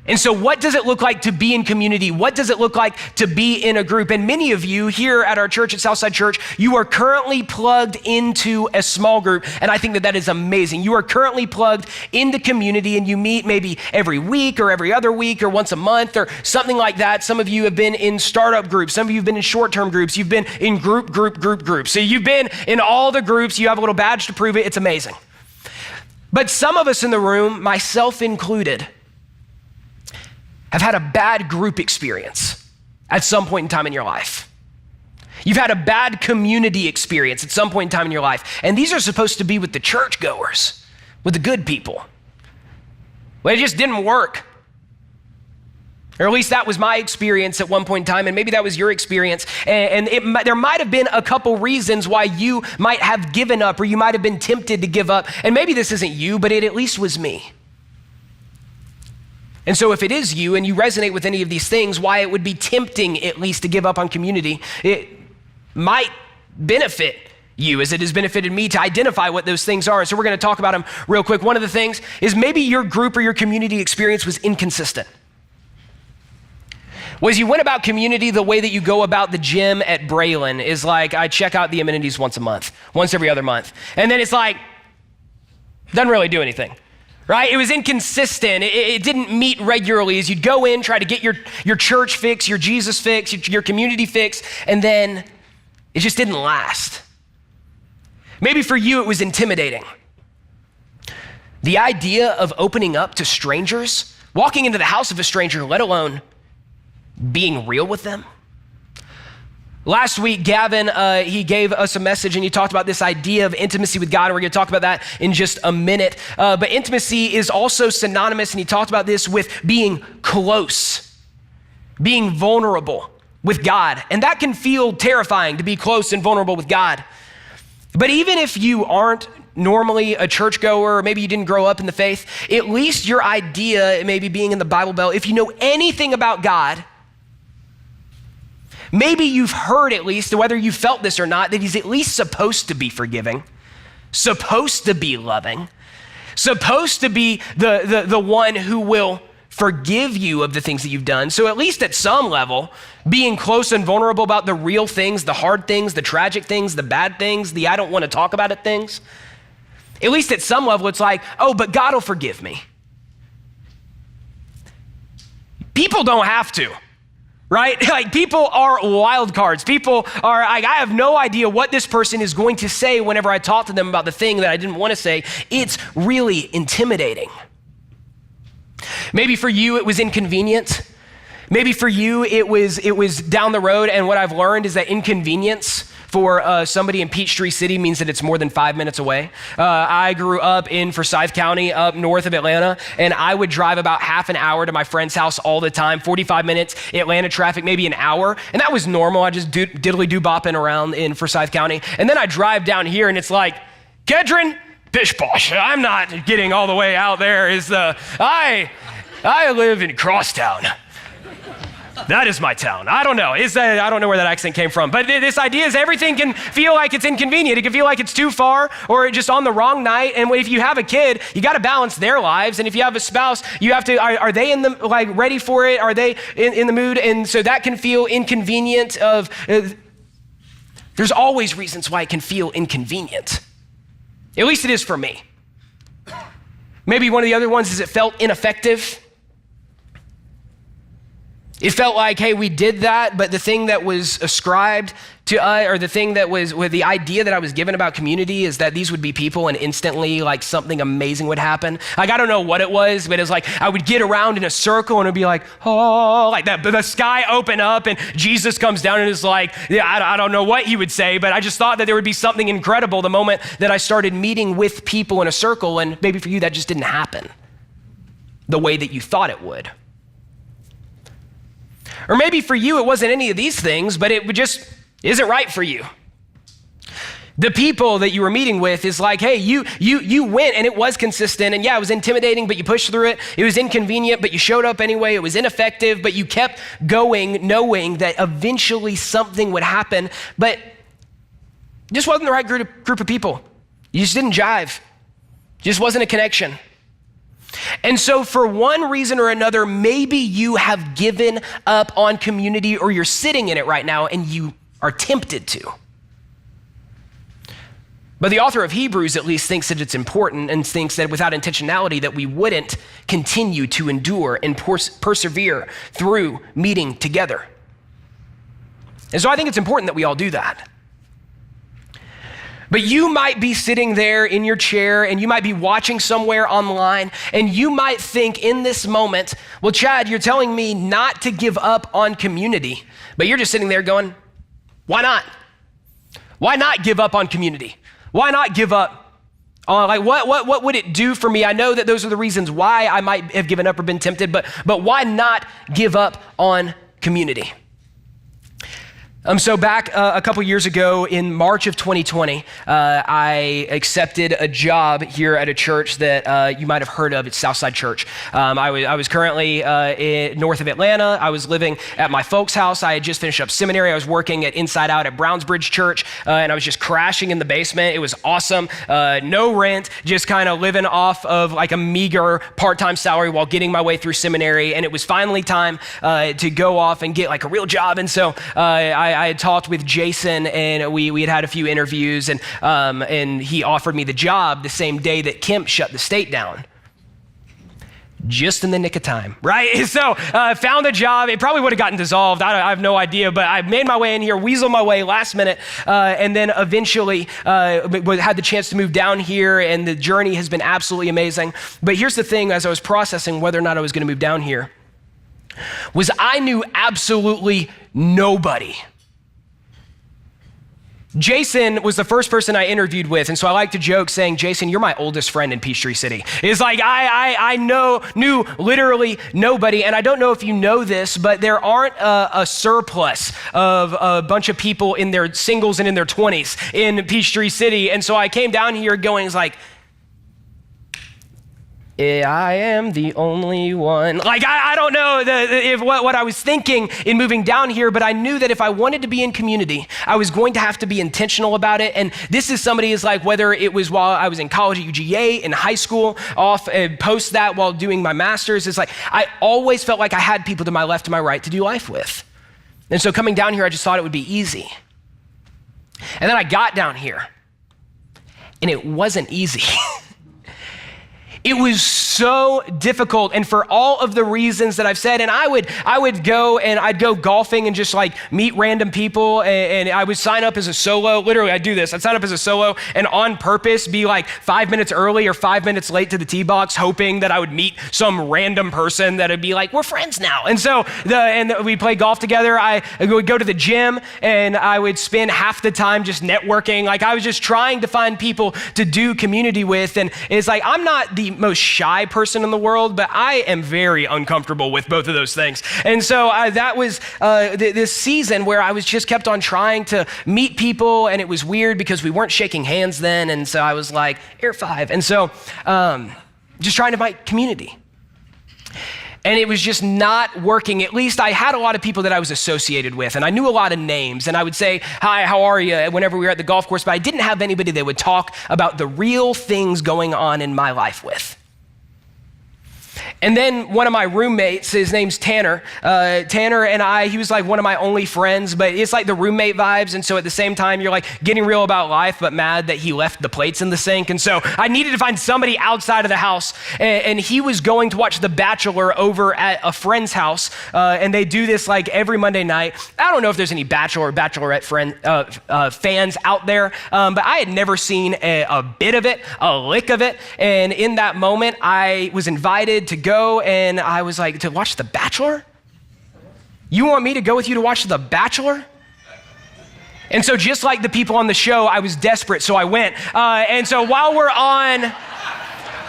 And so what does it look like to be in community? What does it look like to be in a group? And many of you here at our church, at Southside Church, you are currently plugged into a small group. And I think that that is amazing. You are currently plugged into community and you meet maybe every week or every other week or once a month or something like that. Some of you have been in startup groups. Some of you have been in short-term groups. You've been in groups. So you've been in all the groups. You have a little badge to prove it. It's amazing. But some of us in the room, myself included, have had a bad group experience at some point in time in your life. You've had a bad community experience at some point in time in your life. And these are supposed to be with the churchgoers, with the good people. Well, it just didn't work. Or at least that was my experience at one point in time, and maybe that was your experience. And there might have been a couple reasons why you might have given up, or you might have been tempted to give up. And maybe this isn't you, but it at least was me. And so if it is you and you resonate with any of these things, why it would be tempting at least to give up on community, it might benefit you as it has benefited me to identify what those things are. So we're going to talk about them real quick. One of the things is maybe your group or your community experience was inconsistent. Was you went about community the way that you go about the gym at Braylon is like, I check out the amenities once a month, once every other month. And then it's like, doesn't really do anything. Right? It was inconsistent. It didn't meet regularly as you'd go in, try to get your church fix, your Jesus fix, your community fix, and then it just didn't last. Maybe for you, it was intimidating. The idea of opening up to strangers, walking into the house of a stranger, let alone being real with them. Last week, Gavin, he gave us a message and he talked about this idea of intimacy with God. And we're going to talk about that in just a minute. But intimacy is also synonymous, and he talked about this with being close, being vulnerable with God. And that can feel terrifying, to be close and vulnerable with God. But even if you aren't normally a churchgoer, or maybe you didn't grow up in the faith, at least your idea, maybe being in the Bible Belt, if you know anything about God, maybe you've heard at least, whether you felt this or not, that he's at least supposed to be forgiving, supposed to be loving, supposed to be the one who will forgive you of the things that you've done. So at least at some level, being close and vulnerable about the real things, the hard things, the tragic things, the bad things, the I don't want to talk about it things, at least at some level it's like, oh, but God will forgive me. People don't have to. Right? Like, people are wild cards. People are like, I have no idea what this person is going to say whenever I talk to them about the thing that I didn't want to say. It's really intimidating. Maybe for you, it was inconvenient. Maybe for you, it was down the road. And what I've learned is that inconvenience for somebody in Peachtree City means that it's more than 5 minutes away. I grew up in Forsyth County, up north of Atlanta, and I would drive about half an hour to my friend's house all the time, 45 minutes, Atlanta traffic, maybe an hour, and that was normal. I just diddly-do-bopping around in Forsyth County, and then I drive down here, and it's like, Kedron, pish posh. I'm not getting all the way out there. I live in Crosstown. That is my town. I don't know. I don't know where that accent came from. But this idea is everything can feel like it's inconvenient. It can feel like it's too far or just on the wrong night. And if you have a kid, you got to balance their lives. And if you have a spouse, you have to, are they in the, like, ready for it? Are they in the mood? And so that can feel inconvenient there's always reasons why it can feel inconvenient. At least it is for me. Maybe one of the other ones is it felt ineffective. It felt like, hey, we did that, but the thing that was ascribed to us, or the thing that was, with the idea that I was given about community is that these would be people and instantly like something amazing would happen. Like, I don't know what it was, but it's like I would get around in a circle and it'd be like, oh, like that, but the sky open up and Jesus comes down and is like, yeah, I don't know what he would say, but I just thought that there would be something incredible the moment that I started meeting with people in a circle, and maybe for you that just didn't happen the way that you thought it would. Or maybe for you, it wasn't any of these things, but it just isn't right for you. The people that you were meeting with is like, hey, you went and it was consistent, and yeah, it was intimidating, but you pushed through it. It was inconvenient, but you showed up anyway. It was ineffective, but you kept going, knowing that eventually something would happen, but just wasn't the right group of people. You just didn't jive. Just wasn't a connection. And so for one reason or another, maybe you have given up on community or you're sitting in it right now and you are tempted to. But the author of Hebrews at least thinks that it's important and thinks that without intentionality that we wouldn't continue to endure and persevere through meeting together. And so I think it's important that we all do that. But you might be sitting there in your chair and you might be watching somewhere online and you might think in this moment, well, Chad, you're telling me not to give up on community, but you're just sitting there going, why not? Why not give up on community? Why not give up? What would it do for me? I know that those are the reasons why I might have given up or been tempted, but why not give up on community? So back a couple years ago in March of 2020, I accepted a job here at a church that you might have heard of. It's Southside Church. I was currently north of Atlanta. I was living at my folks' house. I had just finished up seminary. I was working at Inside Out at Brownsbridge Church, and I was just crashing in the basement. It was awesome. No rent, just kind of living off of like a meager part-time salary while getting my way through seminary. And it was finally time to go off and get like a real job. And so I had talked with Jason, and we had had a few interviews, and he offered me the job the same day that Kemp shut the state down. Just in the nick of time, right? So found the job. It probably would have gotten dissolved. I have no idea, but I made my way in here, weaseled my way last minute, and then eventually had the chance to move down here, and the journey has been absolutely amazing. But here's the thing, as I was processing whether or not I was going to move down here, was I knew absolutely nobody. Jason was the first person I interviewed with, and so I like to joke saying, Jason, you're my oldest friend in Peachtree City. It's like I knew literally nobody, and I don't know if you know this, but there aren't a surplus of a bunch of people in their singles and in their 20s in Peachtree City, and so I came down here going, it's like, I am the only one. Like, I don't know what I was thinking in moving down here, but I knew that if I wanted to be in community, I was going to have to be intentional about it. And this is somebody is like, whether it was while I was in college at UGA, in high school, post that while doing my master's, it's like, I always felt like I had people to my left, to my right to do life with. And so coming down here, I just thought it would be easy. And then I got down here, and it wasn't easy. It was so difficult, and for all of the reasons that I've said, and I would go and I'd go golfing and just like meet random people, and I would sign up as a solo. Literally, I'd do this. I'd sign up as a solo and on purpose be like 5 minutes early or 5 minutes late to the tee box, hoping that I would meet some random person that would be like, we're friends now. And so we'd play golf together. I would go to the gym, and I would spend half the time just networking. Like, I was just trying to find people to do community with, and it's like, I'm not the most shy person in the world, but I am very uncomfortable with both of those things. And so that was this season where I was just kept on trying to meet people, and it was weird because we weren't shaking hands then, and so I was like, Air 5. And so just trying to find community. And it was just not working. At least I had a lot of people that I was associated with, and I knew a lot of names, and I would say, hi, how are you, whenever we were at the golf course, but I didn't have anybody that would talk about the real things going on in my life with. And then one of my roommates, his name's Tanner. Tanner and he was like one of my only friends, but it's like the roommate vibes. And so at the same time, you're like getting real about life, but mad that he left the plates in the sink. And so I needed to find somebody outside of the house. And he was going to watch The Bachelor over at a friend's house. And they do this like every Monday night. I don't know if there's any Bachelor or Bachelorette fans out there, but I had never seen a bit of it, a lick of it. And in that moment, I was invited to go, and I was like, to watch The Bachelor? You want me to go with you to watch The Bachelor? And so just like the people on the show, I was desperate, so I went. And so while we're on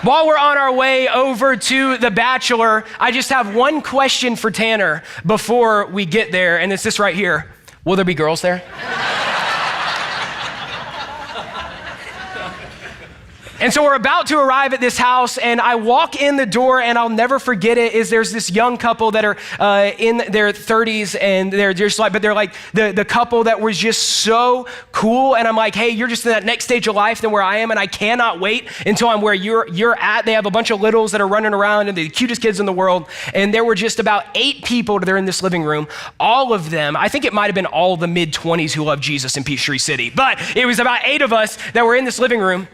our way over to The Bachelor, I just have one question for Tanner before we get there, and it's this right here. Will there be girls there? And so we're about to arrive at this house, and I walk in the door, and I'll never forget it, is there's this young couple that are in their 30s, and they're just like, but they're like the couple that was just so cool. And I'm like, hey, you're just in that next stage of life than where I am, and I cannot wait until I'm where you're at. They have a bunch of littles that are running around, and they're the cutest kids in the world. And there were just about 8 people that are in this living room. All of them, I think it might have been all the mid-20s who love Jesus in Peachtree City, but it was about 8 of us that were in this living room.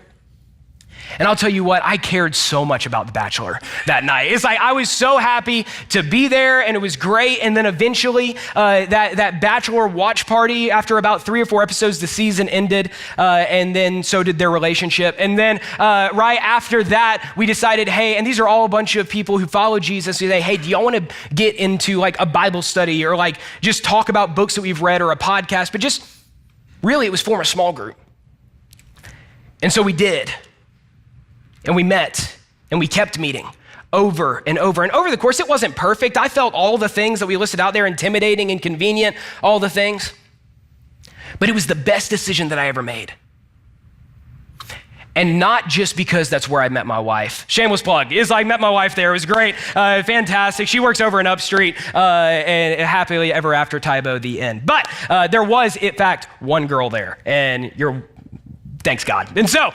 And I'll tell you what, I cared so much about The Bachelor that night. It's like I was so happy to be there, and it was great. And then eventually, that Bachelor watch party, after about 3 or 4 episodes, the season ended, and then so did their relationship. And then right after that, we decided, hey, and these are all a bunch of people who follow Jesus, who say, hey, do y'all want to get into like a Bible study or like just talk about books that we've read or a podcast? But just really, it was form a small group. And so we did. And we met, and we kept meeting over and over. And over the course, it wasn't perfect. I felt all the things that we listed out there, intimidating, inconvenient, all the things. But it was the best decision that I ever made. And not just because that's where I met my wife. Shameless plug. I met my wife there. It was great, fantastic. She works over in Upstreet, and happily ever after Tybo, the end. But there was, in fact, one girl there, and thanks God. And so,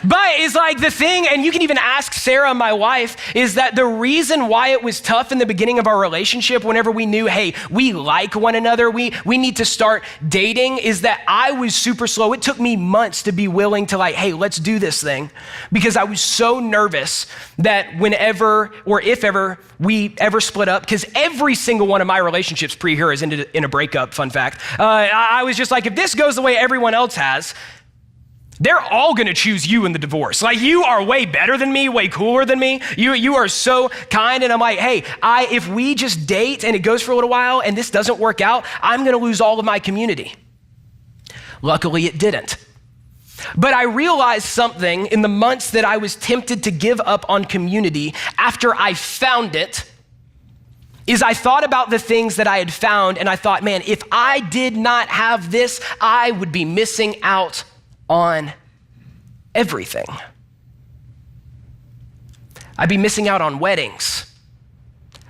but it's like the thing, and you can even ask Sarah, my wife, is that the reason why it was tough in the beginning of our relationship, whenever we knew, hey, we like one another, we need to start dating, is that I was super slow. It took me months to be willing to like, hey, let's do this thing, because I was so nervous that whenever or if ever we ever split up, because every single one of my relationships pre-here has ended in a breakup, fun fact. I was just like, if this goes the way everyone else has, they're all gonna choose you in the divorce. Like, you are way better than me, way cooler than me. You are so kind. And I'm like, hey, if we just date and it goes for a little while and this doesn't work out, I'm gonna lose all of my community. Luckily, it didn't. But I realized something in the months that I was tempted to give up on community after I found it, is I thought about the things that I had found, and I thought, man, if I did not have this, I would be missing out on everything. I'd be missing out on weddings.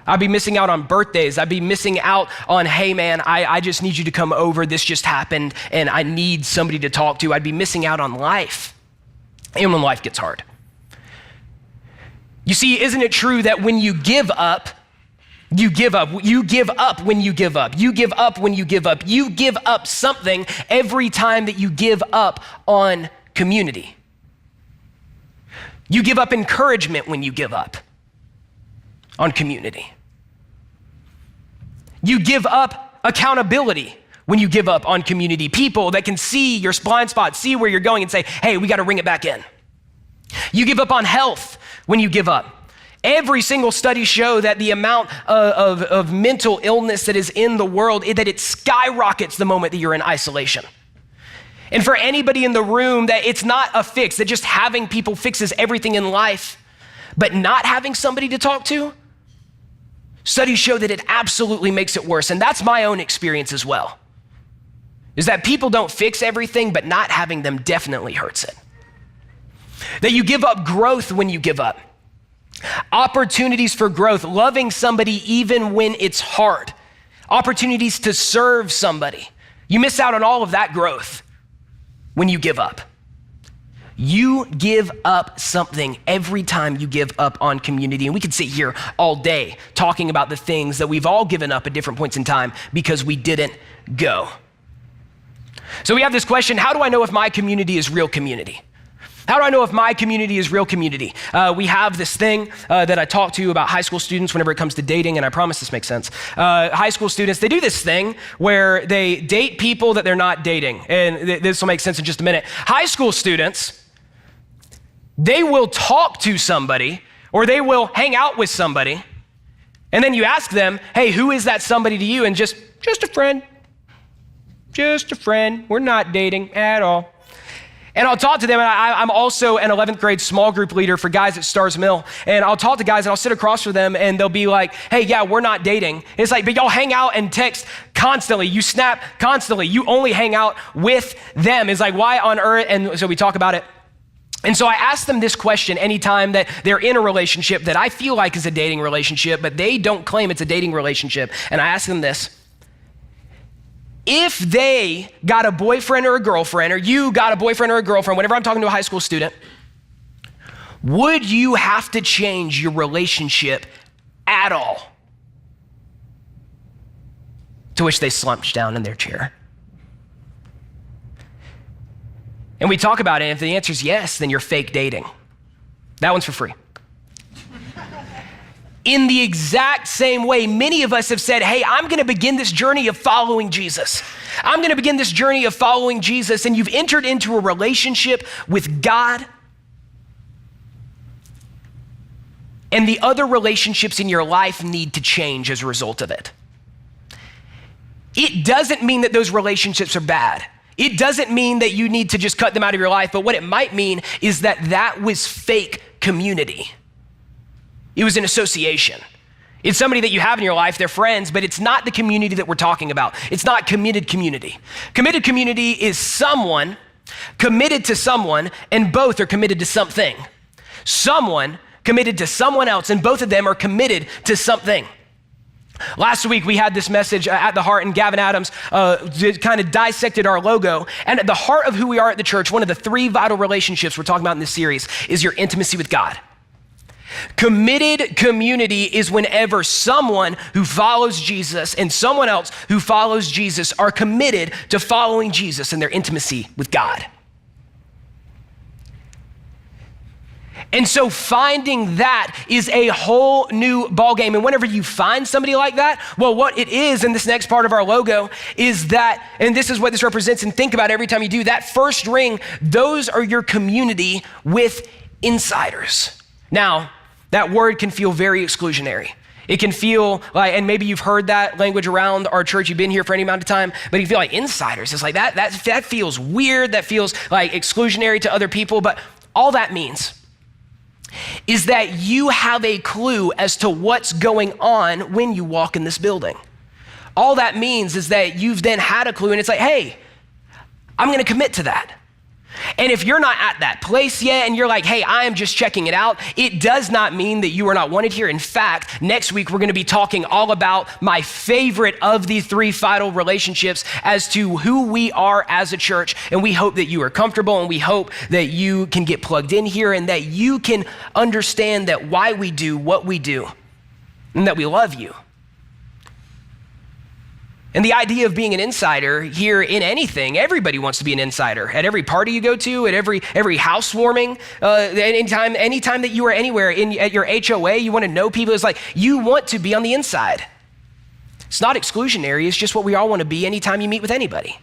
I'd be missing out on birthdays. I'd be missing out on, hey man, I just need you to come over. This just happened and I need somebody to talk to. I'd be missing out on life. And when life gets hard. You see, isn't it true that when you give up, you give up. You give up when you give up. You give up when you give up. You give up something every time that you give up on community. You give up encouragement when you give up on community. You give up accountability when you give up on community. People that can see your blind spot, see where you're going and say, hey, we got to ring it back in. You give up on health when you give up. Every single study show that the amount of mental illness that is in the world, that it skyrockets the moment that you're in isolation. And for anybody in the room, that it's not a fix, that just having people fixes everything in life, but not having somebody to talk to, studies show that it absolutely makes it worse. And that's my own experience as well, is that people don't fix everything, but not having them definitely hurts it. That you give up growth when you give up. Opportunities for growth, loving somebody even when it's hard. Opportunities to serve somebody. You miss out on all of that growth when you give up. You give up something every time you give up on community. And we could sit here all day talking about the things that we've all given up at different points in time because we didn't go. So we have this question, how do I know if my community is real community? How do I know if my community is real community? We have this thing that I talk to about high school students whenever it comes to dating, and I promise this makes sense. High school students, they do this thing where they date people that they're not dating, and this will make sense in just a minute. High school students, they will talk to somebody, or they will hang out with somebody, and then you ask them, hey, who is that somebody to you? And just a friend. Just a friend. We're not dating at all. And I'll talk to them, and I'm also an 11th grade small group leader for guys at Stars Mill. And I'll talk to guys, and I'll sit across from them, and they'll be like, hey, yeah, we're not dating. And it's like, but y'all hang out and text constantly. You snap constantly. You only hang out with them. It's like, why on earth? And so we talk about it. And so I ask them this question anytime that they're in a relationship that I feel like is a dating relationship, but they don't claim it's a dating relationship. And I ask them this: if they got a boyfriend or a girlfriend, or you got a boyfriend or a girlfriend, whenever I'm talking to a high school student, would you have to change your relationship at all? To which they slumped down in their chair. And we talk about it, and if the answer is yes, then you're fake dating. That one's for free. In the exact same way, many of us have said, hey, I'm gonna begin this journey of following Jesus. I'm gonna begin this journey of following Jesus, and you've entered into a relationship with God, and the other relationships in your life need to change as a result of it. It doesn't mean that those relationships are bad. It doesn't mean that you need to just cut them out of your life, but what it might mean is that was fake community. It was an association. It's somebody that you have in your life, they're friends, but it's not the community that we're talking about. It's not committed community. Committed community is someone committed to someone, and both are committed to something. Someone committed to someone else, and both of them are committed to something. Last week, we had this message at the heart, and Gavin Adams kind of dissected our logo. And at the heart of who we are at the church, one of the 3 vital relationships we're talking about in this series is your intimacy with God. Committed community is whenever someone who follows Jesus and someone else who follows Jesus are committed to following Jesus and their intimacy with God. And so finding that is a whole new ballgame. And whenever you find somebody like that, well, what it is in this next part of our logo is that, and this is what this represents, and think about it every time you do, that first ring, those are your community with insiders. Now, that word can feel very exclusionary. It can feel like, and maybe you've heard that language around our church, you've been here for any amount of time, but you feel like insiders. It's like that feels weird, that feels like exclusionary to other people, but all that means is that you have a clue as to what's going on when you walk in this building. All that means is that you've then had a clue, and it's like, hey, I'm gonna commit to that. And if you're not at that place yet and you're like, hey, I am just checking it out, it does not mean that you are not wanted here. In fact, next week we're gonna be talking all about my favorite of the 3 vital relationships as to who we are as a church. And we hope that you are comfortable, and we hope that you can get plugged in here, and that you can understand that why we do what we do, and that we love you. And the idea of being an insider here in anything, everybody wants to be an insider. At every party you go to, at every housewarming, anytime that you are anywhere, at your HOA, you want to know people. It's like you want to be on the inside. It's not exclusionary, it's just what we all want to be anytime you meet with anybody.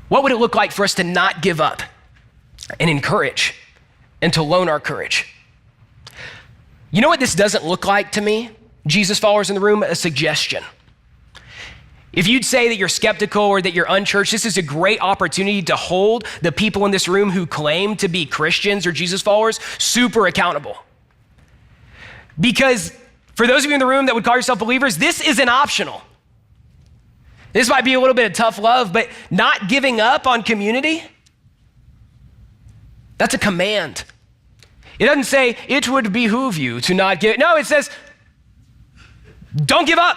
What would it look like for us to not give up and encourage and to loan our courage? You know what this doesn't look like to me, Jesus followers in the room? A suggestion. If you'd say that you're skeptical or that you're unchurched, this is a great opportunity to hold the people in this room who claim to be Christians or Jesus followers super accountable. Because for those of you in the room that would call yourself believers, this isn't optional. This might be a little bit of tough love, but not giving up on community, that's a command. It doesn't say it would behoove you to not give. No, it says don't give up.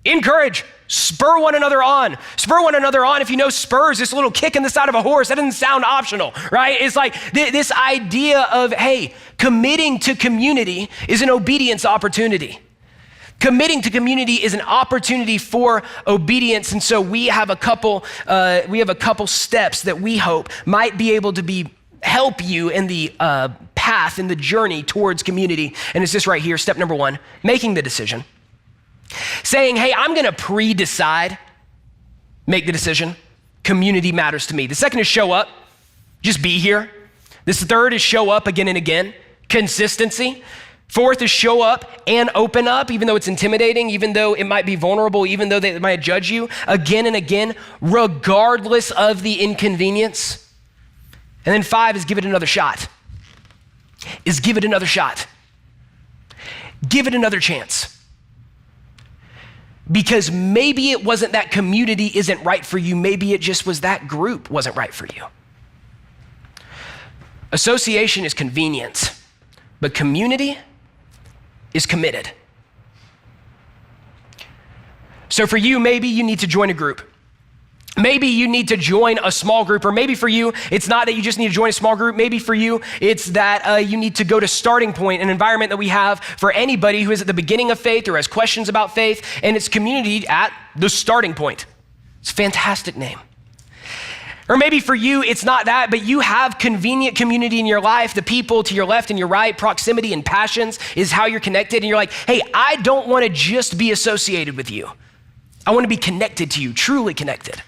Encourage. Spur one another on. Spur one another on. If you know spurs, this little kick in the side of a horse, that doesn't sound optional, right? It's like this idea of, hey, committing to community is an obedience opportunity. Committing to community is an opportunity for obedience. And so we have a couple steps that we hope might be able to help you in the path, in the journey towards community. And it's this right here, step number 1, making the decision. Saying, hey, I'm gonna pre-decide, make the decision. Community matters to me. The second is show up, just be here. This third is show up again and again, consistency. Fourth is show up and open up, even though it's intimidating, even though it might be vulnerable, even though they might judge you, again and again, regardless of the inconvenience. And then 5 is give it another shot. Give it another chance. because maybe it wasn't that community isn't right for you. Maybe it just was that group wasn't right for you. Association is convenience, but community is committed. So for you, maybe you need to join a group. Maybe you need to join a small group, or maybe for you, it's not that you just need to join a small group. Maybe for you, it's that you need to go to Starting Point, an environment that we have for anybody who is at the beginning of faith or has questions about faith, and it's community at the Starting Point. It's a fantastic name. Or maybe for you, it's not that, but you have convenient community in your life. The people to your left and your right, proximity and passions is how you're connected. And you're like, hey, I don't want to just be associated with you. I want to be connected to you, truly connected.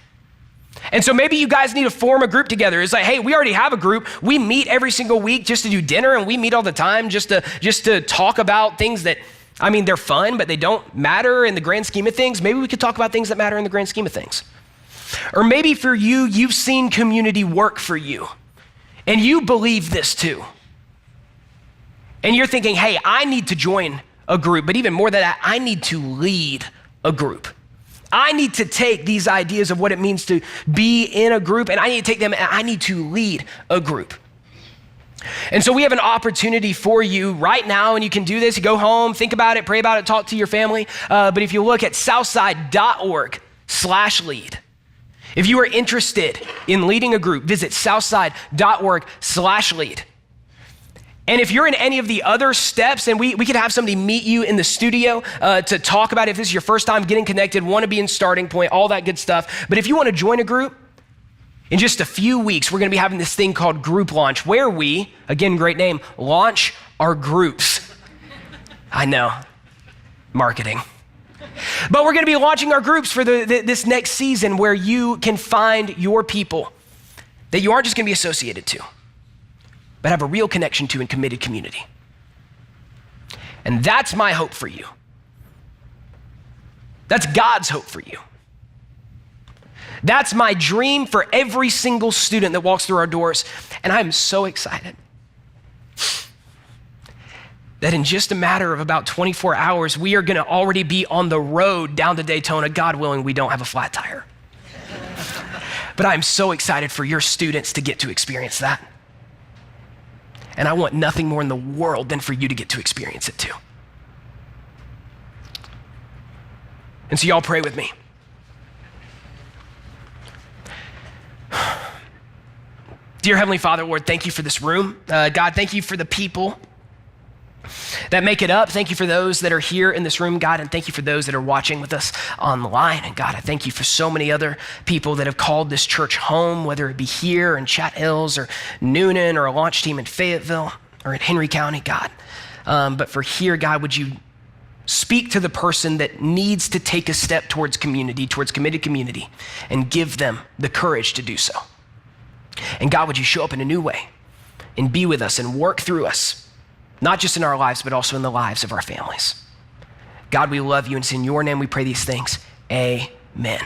And so maybe you guys need to form a group together. It's like, hey, we already have a group. We meet every single week just to do dinner, and we meet all the time just to talk about things that, I mean, they're fun, but they don't matter in the grand scheme of things. Maybe we could talk about things that matter in the grand scheme of things. Or maybe for you, you've seen community work for you, and you believe this too. And you're thinking, hey, I need to join a group, but even more than that, I need to lead a group. I need to take these ideas of what it means to be in a group, and I need to take them and I need to lead a group. And so we have an opportunity for you right now, and you can do this. You go home, think about it, pray about it, talk to your family. But if you look at southside.org/lead, if you are interested in leading a group, visit southside.org/lead. And if you're in any of the other steps, and we could have somebody meet you in the studio to talk about if this is your first time getting connected, want to be in Starting Point, all that good stuff. But if you want to join a group, in just a few weeks, we're going to be having this thing called Group Launch, where we, again, great name, launch our groups. I know, marketing. But we're going to be launching our groups for this next season, where you can find your people that you aren't just going to be associated to, but have a real connection to and committed community. And that's my hope for you. That's God's hope for you. That's my dream for every single student that walks through our doors. And I'm so excited that in just a matter of about 24 hours, we are gonna already be on the road down to Daytona. God willing, we don't have a flat tire. But I'm so excited for your students to get to experience that. And I want nothing more in the world than for you to get to experience it too. And so y'all pray with me. Dear Heavenly Father, Lord, thank you for this room. God, thank you for the people that make it up. Thank you for those that are here in this room, God, and thank you for those that are watching with us online. And God, I thank you for so many other people that have called this church home, whether it be here in Chat Hills or Noonan or a launch team in Fayetteville or in Henry County, God. But for here, God, would you speak to the person that needs to take a step towards community, towards committed community, and give them the courage to do so. And God, would you show up in a new way and be with us and work through us, not just in our lives, but also in the lives of our families. God, we love you, and it's in your name we pray these things. Amen.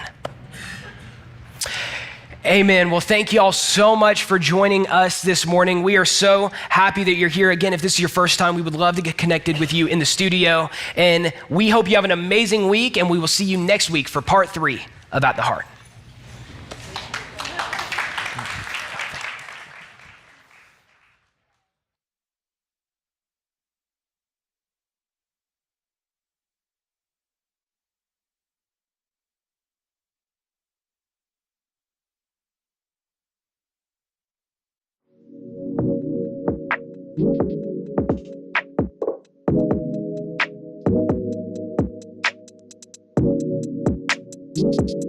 Amen. Well, thank you all so much for joining us this morning. We are so happy that you're here. Again, if this is your first time, we would love to get connected with you in the studio. And we hope you have an amazing week, and we will see you next week for part 3 of At the Heart. Thank you.